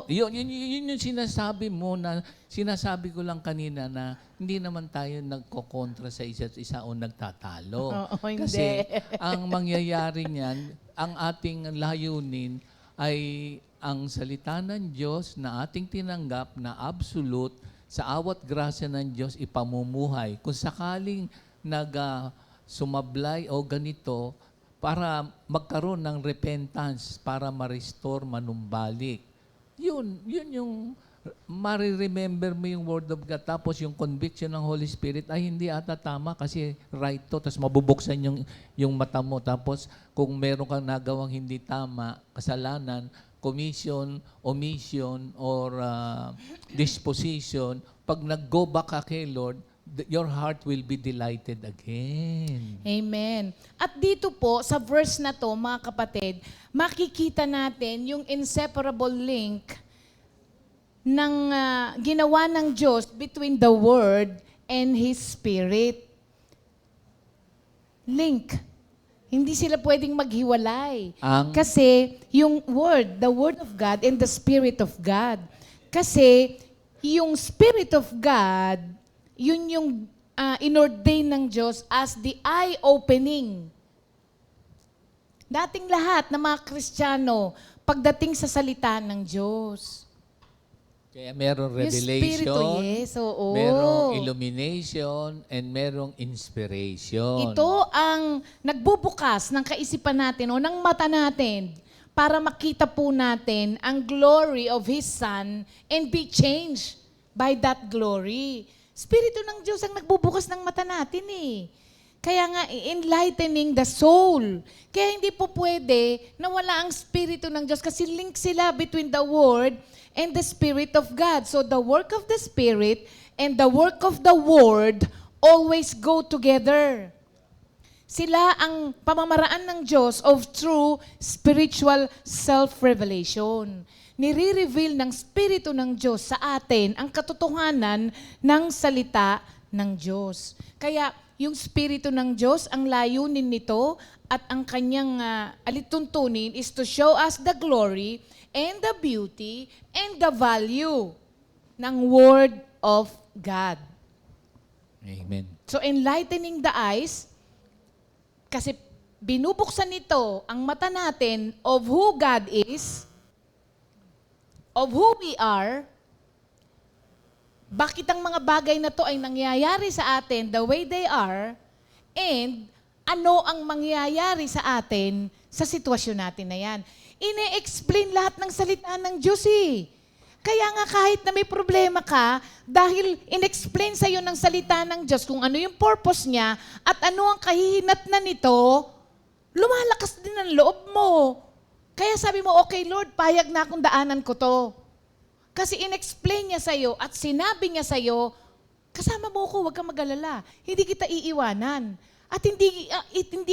Yun yung sinasabi mo na, sinasabi ko lang kanina na hindi naman tayo nagkokontra sa isa't isa o nagtatalo. Kasi ang mangyayari niyan, ang ating layunin ay ang salita ng Diyos na ating tinanggap na absolute sa awat grasya ng Diyos ipamumuhay. Kung sakaling sumablay o ganito, para magkaroon ng repentance, para ma-restore, manumbalik. Yun yung ma-remember mo yung Word of God. Tapos yung conviction ng Holy Spirit ay hindi ata tama kasi right to. Tapos mabubuksan yung mata mo. Tapos kung meron kang nagawang hindi tama, kasalanan, commission, omission, or disposition, pag nag-go back ka kay Lord, your heart will be delighted again. Amen. At dito po, sa verse na to, mga kapatid, makikita natin yung inseparable link ng ginawa ng Diyos between the Word and His Spirit. Link. Hindi sila pwedeng maghiwalay. Kasi yung Word, the Word of God and the Spirit of God. Kasi yung Spirit of God, yun yung inordain ng Diyos as the eye-opening. Dating lahat ng mga Kristiyano, pagdating sa salita ng Diyos. Kaya merong Yung Espiritu, revelation, yes, oo. merong illumination, and merong inspiration. Ito ang nagbubukas ng kaisipan natin o ng mata natin para makita po natin ang glory of His Son and be changed by that glory. Espiritu ng Diyos ang nagbubukas ng mata natin eh. Kaya nga, enlightening the soul. Kaya hindi po pwede na wala ang Espiritu ng Diyos kasi link sila between the Word and the Spirit of God. So the work of the Spirit and the work of the Word always go together. Sila ang pamamaraan ng Diyos of true spiritual self-revelation. Nire-reveal ng Espiritu ng Diyos sa atin ang katotohanan ng salita ng Diyos. Kaya yung Espiritu ng Diyos, ang layunin nito at ang kanyang alituntunin is to show us the glory and the beauty and the value ng Word of God. Amen. So enlightening the eyes, kasi binubuksan nito ang mata natin of who God is, of who we are, bakit ang mga bagay na to ay nangyayari sa atin the way they are, and ano ang mangyayari sa atin sa sitwasyon natin na yan. Ine-explain lahat ng salita ng Diyos eh. Kaya nga kahit na may problema ka, dahil in-explain sa'yo ng salita ng Diyos kung ano yung purpose niya at ano ang kahihinatnan nito, lumalakas din ang loob mo. Kaya sabi mo, okay Lord, payag na akong daanan ko to. Kasi in-explain niya sa'yo at sinabi niya sa'yo, kasama mo ko, huwag kang mag-alala. Hindi kita iiwanan. At hindi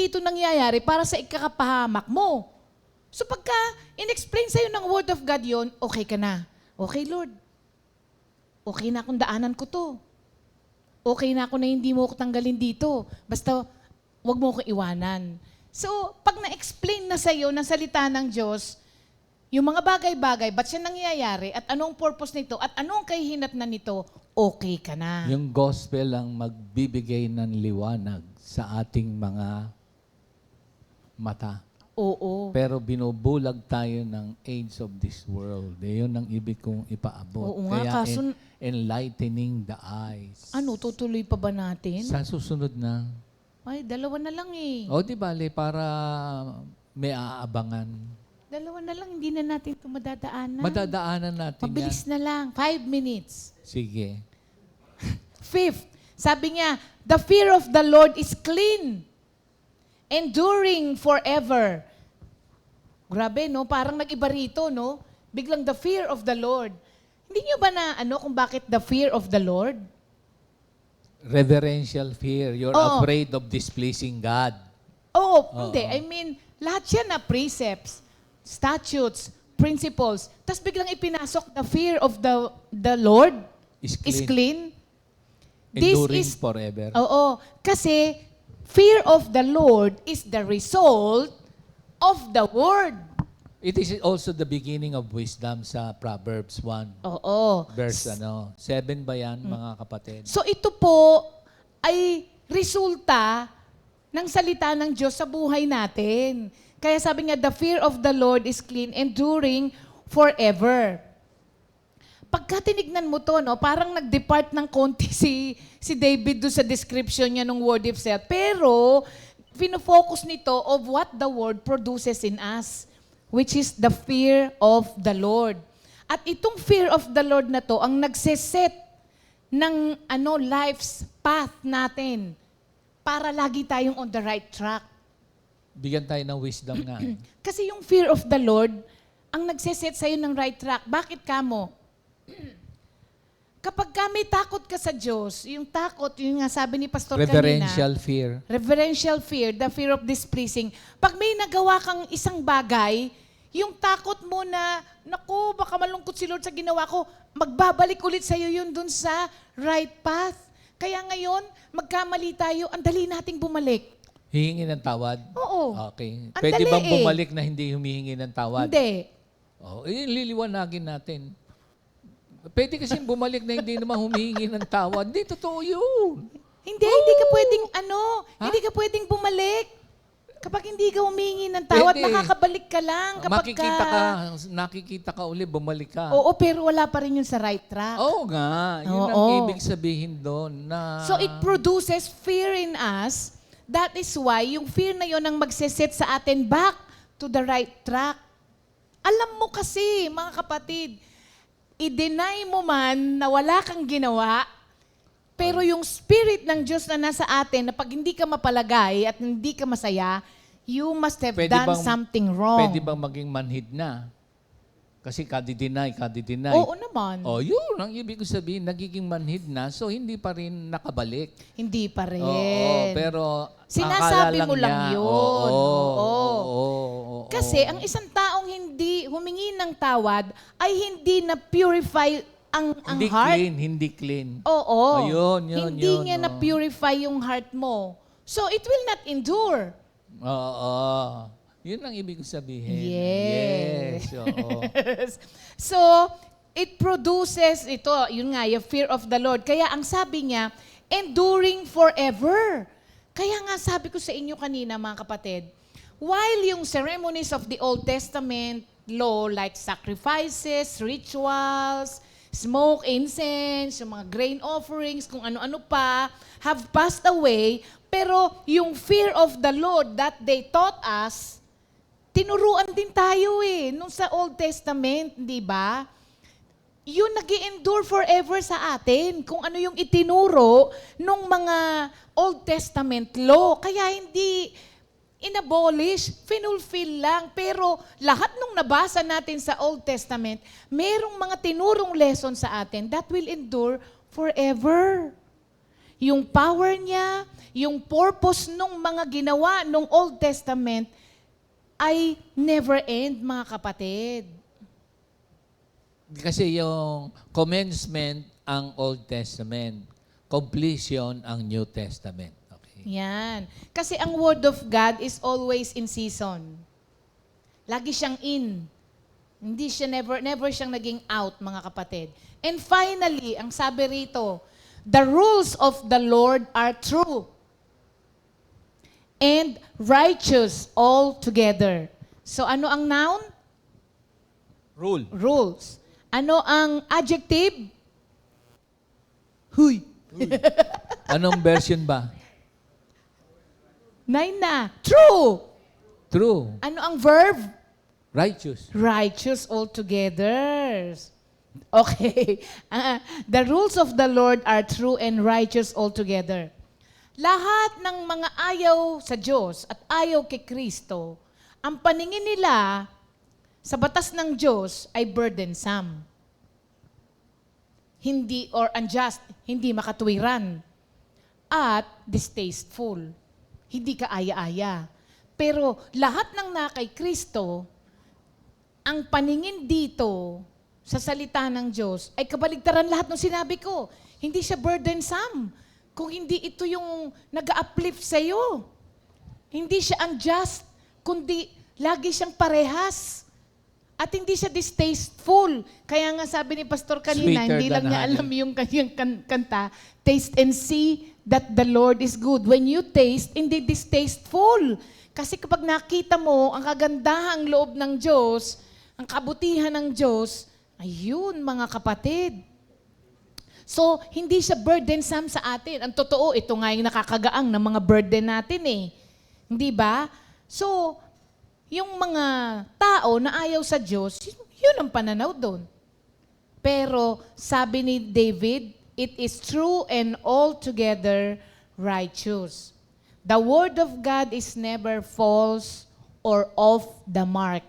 ito nangyayari para sa ikakapahamak mo. So pagka in-explain sa'yo ng Word of God yon, okay ka na. Okay Lord, okay na akong daanan ko to. Okay na ako na hindi mo ko tanggalin dito. Basta huwag mo ko iwanan. So pag na-explain na sa'yo ng salita ng Diyos, yung mga bagay-bagay, ba't siya nangyayari, at anong purpose nito, at anong kahihinatnan nito, okay ka na. Yung gospel ang magbibigay ng liwanag sa ating mga mata. Oo. Pero binubulag tayo ng age of this world. Yun ang ibig kong ipaabot. Oo nga, Kaya kaso- enlightening the eyes. Ano, tutuloy pa ba natin? Sa susunod na. Ay, 2 na lang eh. O di bale, para may aabangan. 2 na lang, hindi na natin ito madadaanan. Madadaanan natin Mabilis yan. na lang, 5 minutes. Sige. 5th, sabi niya, the fear of the Lord is clean, enduring forever. Grabe, no? Parang nag-iba rito, no? Biglang the fear of the Lord. Hindi niyo ba na, kung bakit the fear of the Lord? Reverential fear. You're Oo. afraid of displeasing God. Oo, hindi. I mean, lahat yan na precepts, statutes, principles. Tapos biglang ipinasok the fear of the Lord Is is clean. clean. This Enduring is, forever. oo, kasi fear of the Lord is the result of the Word. It is also the beginning of wisdom sa Proverbs 1. Oo. Verse 7 ba yan, mga kapatid? So ito po ay resulta ng salita ng Diyos sa buhay natin. Kaya sabi nga, the fear of the Lord is clean, enduring forever. Pagka tinignan mo to, no, parang nag-depart ng konti si David do sa description niya ng word itself. Pero, fino-focus nito of what the word produces in us, which is the fear of the Lord. At itong fear of the Lord na to, ang nagseset ng life's path natin para lagi tayong on the right track. Bigyan tayo ng wisdom nga. Kasi yung fear of the Lord, ang nagseset sa'yo ng right track. Bakit ka mo? Kapag ka may takot ka sa Diyos, yung takot, yung nga sabi ni Pastor Reverential kanina, fear. reverential fear, the fear of displeasing. Pag may nagawa kang isang bagay, yung takot mo na, naku, baka malungkot si Lord sa ginawa ko, magbabalik ulit sa'yo yun dun sa right path. Kaya ngayon, magkamali tayo, ang dali nating bumalik. Hihingi ng tawad? Oo. Okay. Ang Pwede dali bang eh. bumalik na hindi humihingi ng tawad? Hindi. Liliwanagin natin. Pwede kasi bumalik na hindi naman humihingi ng tawad. Hindi, totoo yun. Hindi ka pwedeng Ha? hindi ka pwedeng bumalik. Kapag hindi ka humingi ng tawad, Pwede. makakabalik ka lang. Kapag Nakikita ka uli, bumalik ka. Oo, pero wala pa rin yun sa right track. Oo nga. Yun ang Oo. ibig sabihin doon. Na, So it produces fear in us. That is why yung fear na yun ang magsiset sa atin back to the right track. Alam mo kasi, mga kapatid, i-deny mo man na wala kang ginawa, pero yung spirit ng Diyos na nasa atin, na pag hindi ka mapalagay at hindi ka masaya, you must have done something wrong. Pwede bang maging manhid na? Kasi kadi-deny. Oo naman. Oh, yun ang ibig ko sabihin, nagiging manhid na, so hindi pa rin nakabalik. Hindi pa rin. Oo, pero Sinasabi akala mo lang niya. yun. Oo. Kasi ang isang taong hindi humingi ng tawad ay hindi na-purify ang hindi heart. hindi clean. Oo. Ayun, Hindi niya na-purify yung heart mo. So it will not endure. Oo. Yun ang ibig sabihin. Yes. Oo. So, it produces, yun nga, yung fear of the Lord. Kaya ang sabi niya, enduring forever. Kaya nga sabi ko sa inyo kanina, mga kapatid, while yung ceremonies of the Old Testament law, like sacrifices, rituals, smoke, incense, yung mga grain offerings, kung ano-ano pa, have passed away, pero yung fear of the Lord that they taught us, tinuruan din tayo nung sa Old Testament, di ba? Yun nag-i-endure forever sa atin, kung ano yung itinuro nung mga Old Testament law. Kaya hindi inabolish, finulfill lang. Pero lahat nung nabasa natin sa Old Testament, merong mga tinurong lesson sa atin that will endure forever. Yung power niya, yung purpose nung mga ginawa nung Old Testament, ay never end, mga kapatid. Kasi yung commencement ang Old Testament, completion ang New Testament. Okay. Yan. Kasi ang Word of God is always in season. Lagi siyang in. Hindi siya never siyang naging out, mga kapatid. And finally, ang sabi rito, the rules of the Lord are true and righteous all together. So ano ang noun? Rule. Rules. Ano ang adjective? Huy. Anong version ba? 9 na. True. True. Ano ang verb? Righteous. Righteous all together. Okay. The rules of the Lord are true and righteous all together. Lahat ng mga ayaw sa Diyos at ayaw kay Kristo, ang paningin nila sa batas ng Diyos ay burdensome. Hindi or unjust, hindi makatuwiran. At distasteful. Hindi ka aya-aya. Pero lahat ng nakay Kristo, ang paningin dito sa salita ng Diyos ay kabaligtaran lahat ng sinabi ko. Hindi siya burdensome. Kung hindi ito yung nag-uplift sa'yo. Hindi siya unjust, kundi lagi siyang parehas. At hindi siya distasteful. Kaya nga sabi ni Pastor kanina, Sweeter hindi lang than niya honey. alam yung kanyang kanta, taste and see that the Lord is good. When you taste, hindi distasteful. Kasi kapag nakita mo ang kagandahang loob ng Diyos, ang kabutihan ng Diyos, ayun mga kapatid. So, hindi siya burdensome sa atin. Ang totoo, ito nga yung nakakagaang ng mga burden natin Hindi ba? So, yung mga tao na ayaw sa Diyos, yun ang pananaw doon. Pero, sabi ni David, it is true and altogether righteous. The word of God is never false or off the mark.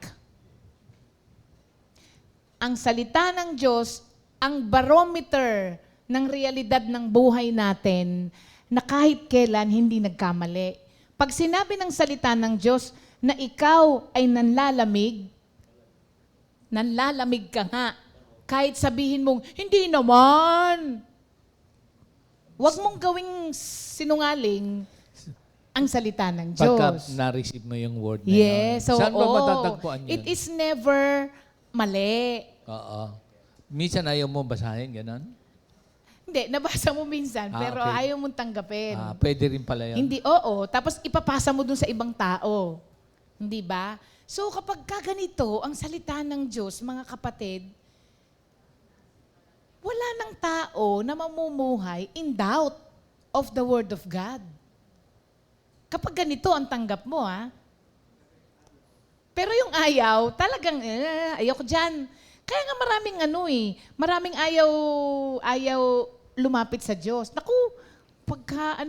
Ang salita ng Diyos, ang barometer ng realidad ng buhay natin na kahit kailan hindi nagkamali. Pag sinabi ng salita ng Diyos na ikaw ay nanlalamig ka nga. Kahit sabihin mong, hindi naman. Huwag mong gawing sinungaling ang salita ng Pagka Diyos. na-receive mo yung word na Yes, yun. so Saan ba matatagpuan yun? It is never mali. Oo. Minsan ayaw mo basahin, gano'n? Hindi, nabasa mo minsan, pero okay. ayaw mong tanggapin. Pwede rin pala yun. Hindi, oo. Tapos ipapasa mo dun sa ibang tao. Hindi ba? So kapag kaganito, ang salita ng Diyos, mga kapatid, wala ng tao na mamumuhay in doubt of the Word of God. Kapag ganito ang tanggap mo, Pero yung ayaw, talagang, ayoko dyan. Kaya nga maraming ayaw lumapit sa Diyos. Naku, pagka,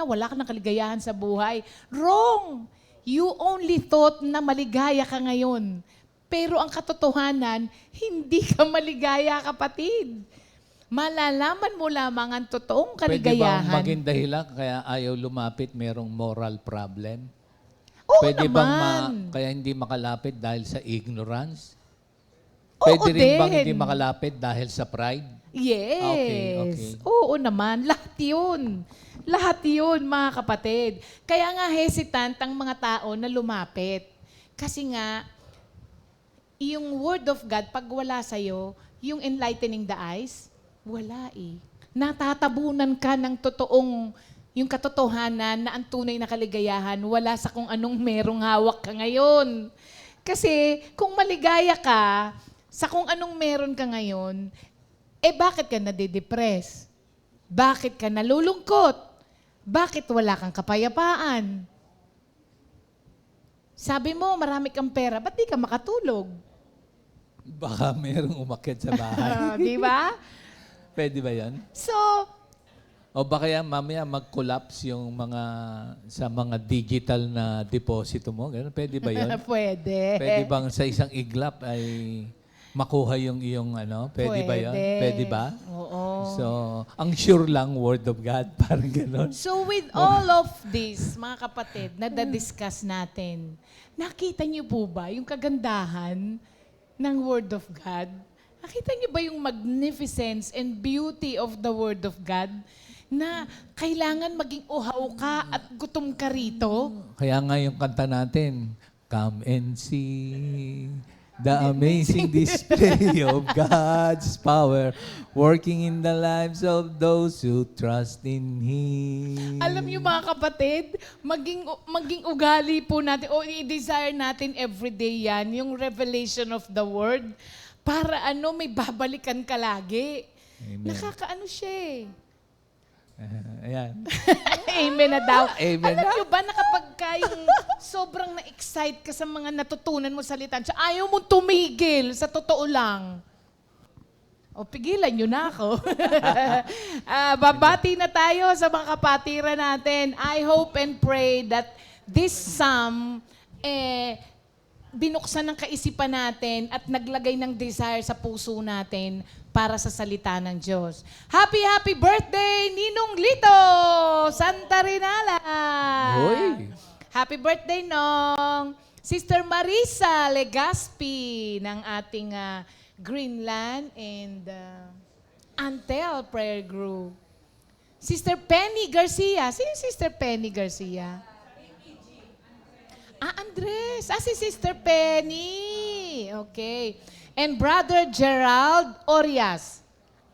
wala ka ng kaligayahan sa buhay. Wrong! You only thought na maligaya ka ngayon. Pero ang katotohanan, hindi ka maligaya, kapatid. Malalaman mo lamang ang totoong Pwede bang kaligayahan. maging dahilan kaya ayaw lumapit, merong moral problem? Oo Pwede naman. bang kaya hindi makalapit dahil sa ignorance? Oo Pwede rin bang din. hindi makalapit dahil sa pride? Yes. Okay. Oo naman. Lahat yun. Lahat yun, mga kapatid. Kaya nga hesitant ang mga tao na lumapit. Kasi nga, yung Word of God, pag wala sa'yo, yung enlightening the eyes, wala eh. Natatabunan ka ng yung katotohanan na ang tunay na kaligayahan, wala sa kung anong merong hawak ka ngayon. Kasi kung maligaya ka, sa kung anong meron ka ngayon, bakit ka nade-depress? Bakit ka nalulungkot? Bakit wala kang kapayapaan? Sabi mo, marami kang pera, ba't di ka makatulog? Baka merong umakyat sa bahay. Di ba? Pwede ba yan? So, O baka yan, mamaya mag-collapse yung sa mga digital na deposito mo? Ganun? Pwede ba yun? pwede. Pwede bang sa isang iglap ay makuha yung iyong Pwede ba yun? Pwede ba? Oo. So, ang sure lang, Word of God, parang gano'n. So with all of this, mga kapatid, na discuss natin, nakita niyo po ba yung kagandahan ng Word of God? Nakita niyo ba yung magnificence and beauty of the Word of God? Na kailangan maging uhaw ka at gutom ka rito? Kaya nga yung kanta natin, come and see the amazing display of God's power working in the lives of those who trust in Him. Alam niyo mga kapatid, maging ugali po natin o i-desire natin everyday yan, yung revelation of the Word, para may babalikan ka lagi. Amen. Nakakaano siya Ayan. Amen na daw. Amen Alam na. niyo ba na kapag yung sobrang na-excite ka sa mga natutunan mo salita, ayaw mong tumigil, sa totoo lang. O, pigilan niyo na ako. Babati na tayo sa mga kapatiran natin. I hope and pray that this psalm, binuksan ng kaisipan natin at naglagay ng desire sa puso natin para sa salita ng Diyos. Happy birthday, Ninong Lito! Santa Rinala! Hoy! Happy birthday, Nong! Sister Marisa Legaspi ng ating Greenland and Antel Prayer Group. Sister Penny Garcia. Sino yung Sister Penny Garcia? Andres. Si Sister Penny. Okay. And Brother Gerald Orias.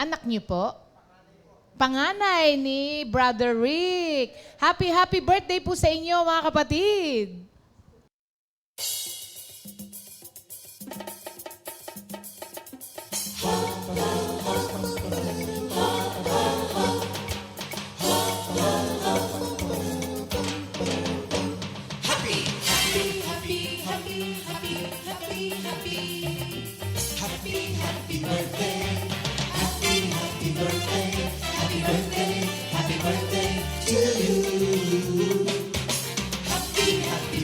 Anak niyo po? Panganay ni Brother Rick. Happy birthday po sa inyo, mga kapatid. Happy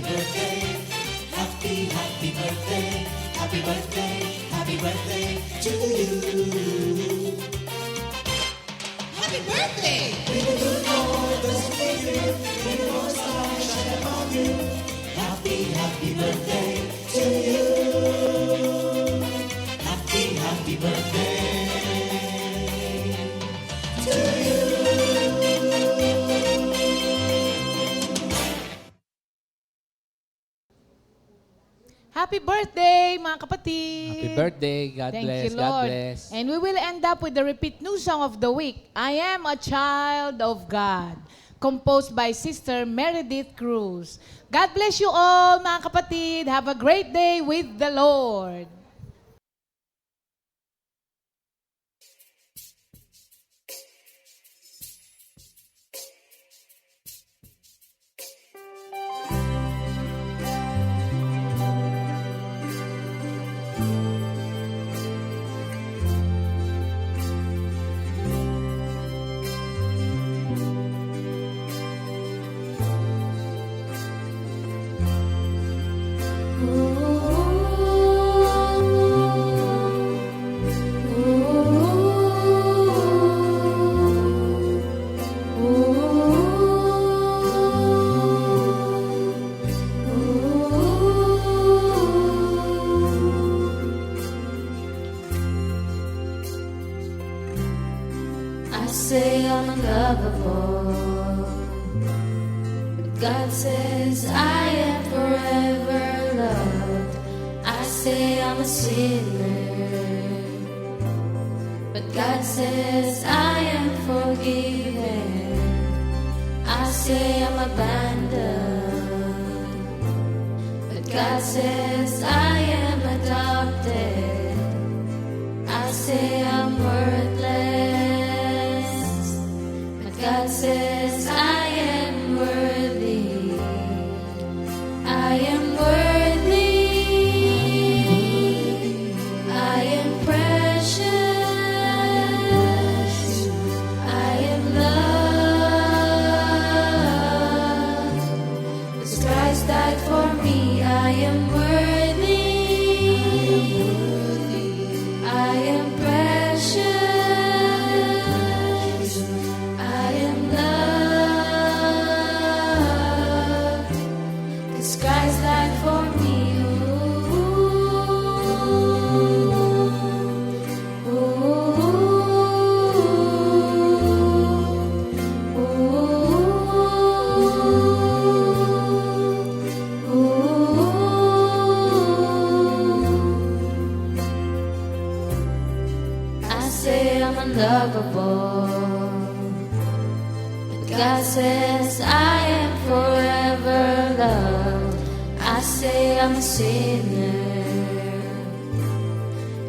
Happy birthday, mga kapatid! Happy birthday. God Thank bless. you, God Lord. bless. And we will end up with the repeat new song of the week, I Am a Child of God, composed by Sister Meredith Cruz. God bless you all, mga kapatid. Have a great day with the Lord. I say I'm unlovable, but God says I am forever loved. I say I'm a sinner, but God says I am forgiven. I say I'm abandoned, but God says I am adopted. I say I'm worthless, but God says I am worthy. I am worthy. I am precious. I am loved. 'Cause Christ died for me. I am worthy. I am precious. I am loved. 'Cause Christ died for me. Ooh. I say I'm unlovable, but God says I am forever loved. I say I'm a sinner,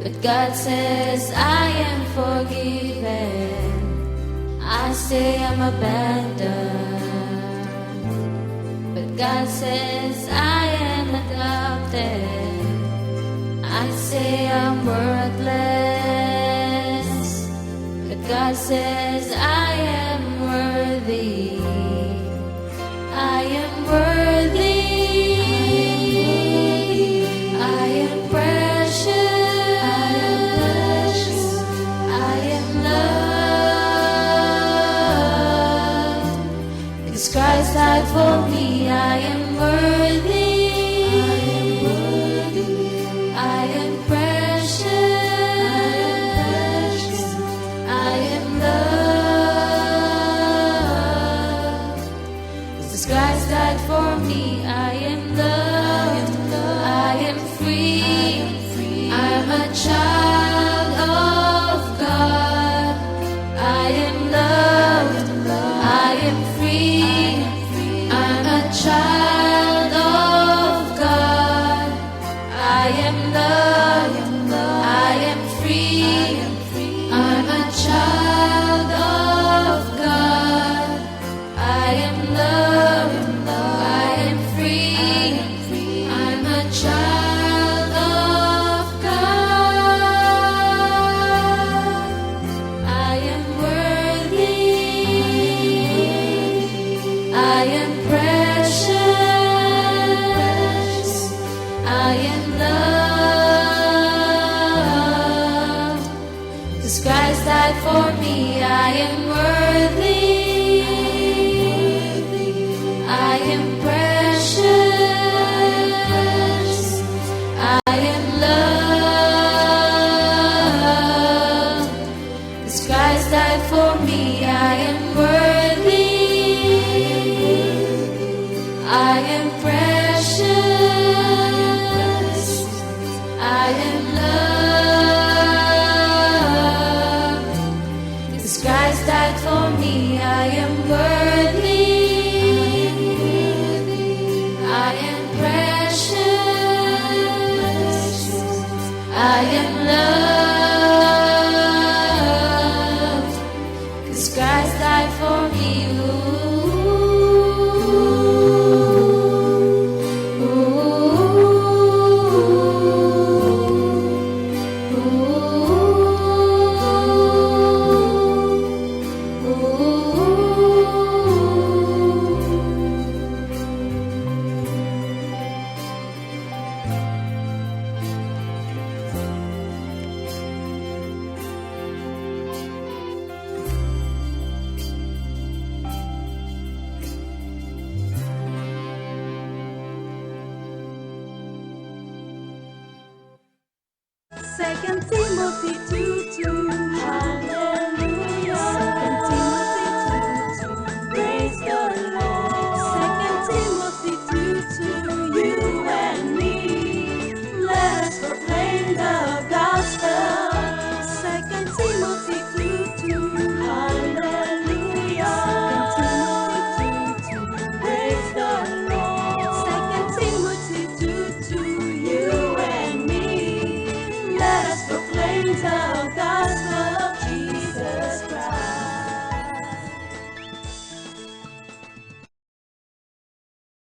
but God says I am forgiven. I say I'm abandoned, but God says I am adopted. I say I'm worthless, but God says I am worthy. I am worthy. I am precious. I am loved. 'Cause Christ died for me. I am worthy. I am precious. I am loved. 'Cause Christ died for me. I am loved. I am free. I'm a child of God. I am loved. I am free. I'm a child of God. I am loved. I am free. I'm a child of God. I am loved. I am free. I'm a child of God. I am worthy. I am precious. I am loved. 'Cause Christ died for me. I am worthy. I am precious. I am loved. 'Cause Christ died for me. I am worthy. I am precious. am loved. 'Cause Christ died for me, I am worthy. I am precious. I am loved. 'Cause Christ died for me. Second Timothy 2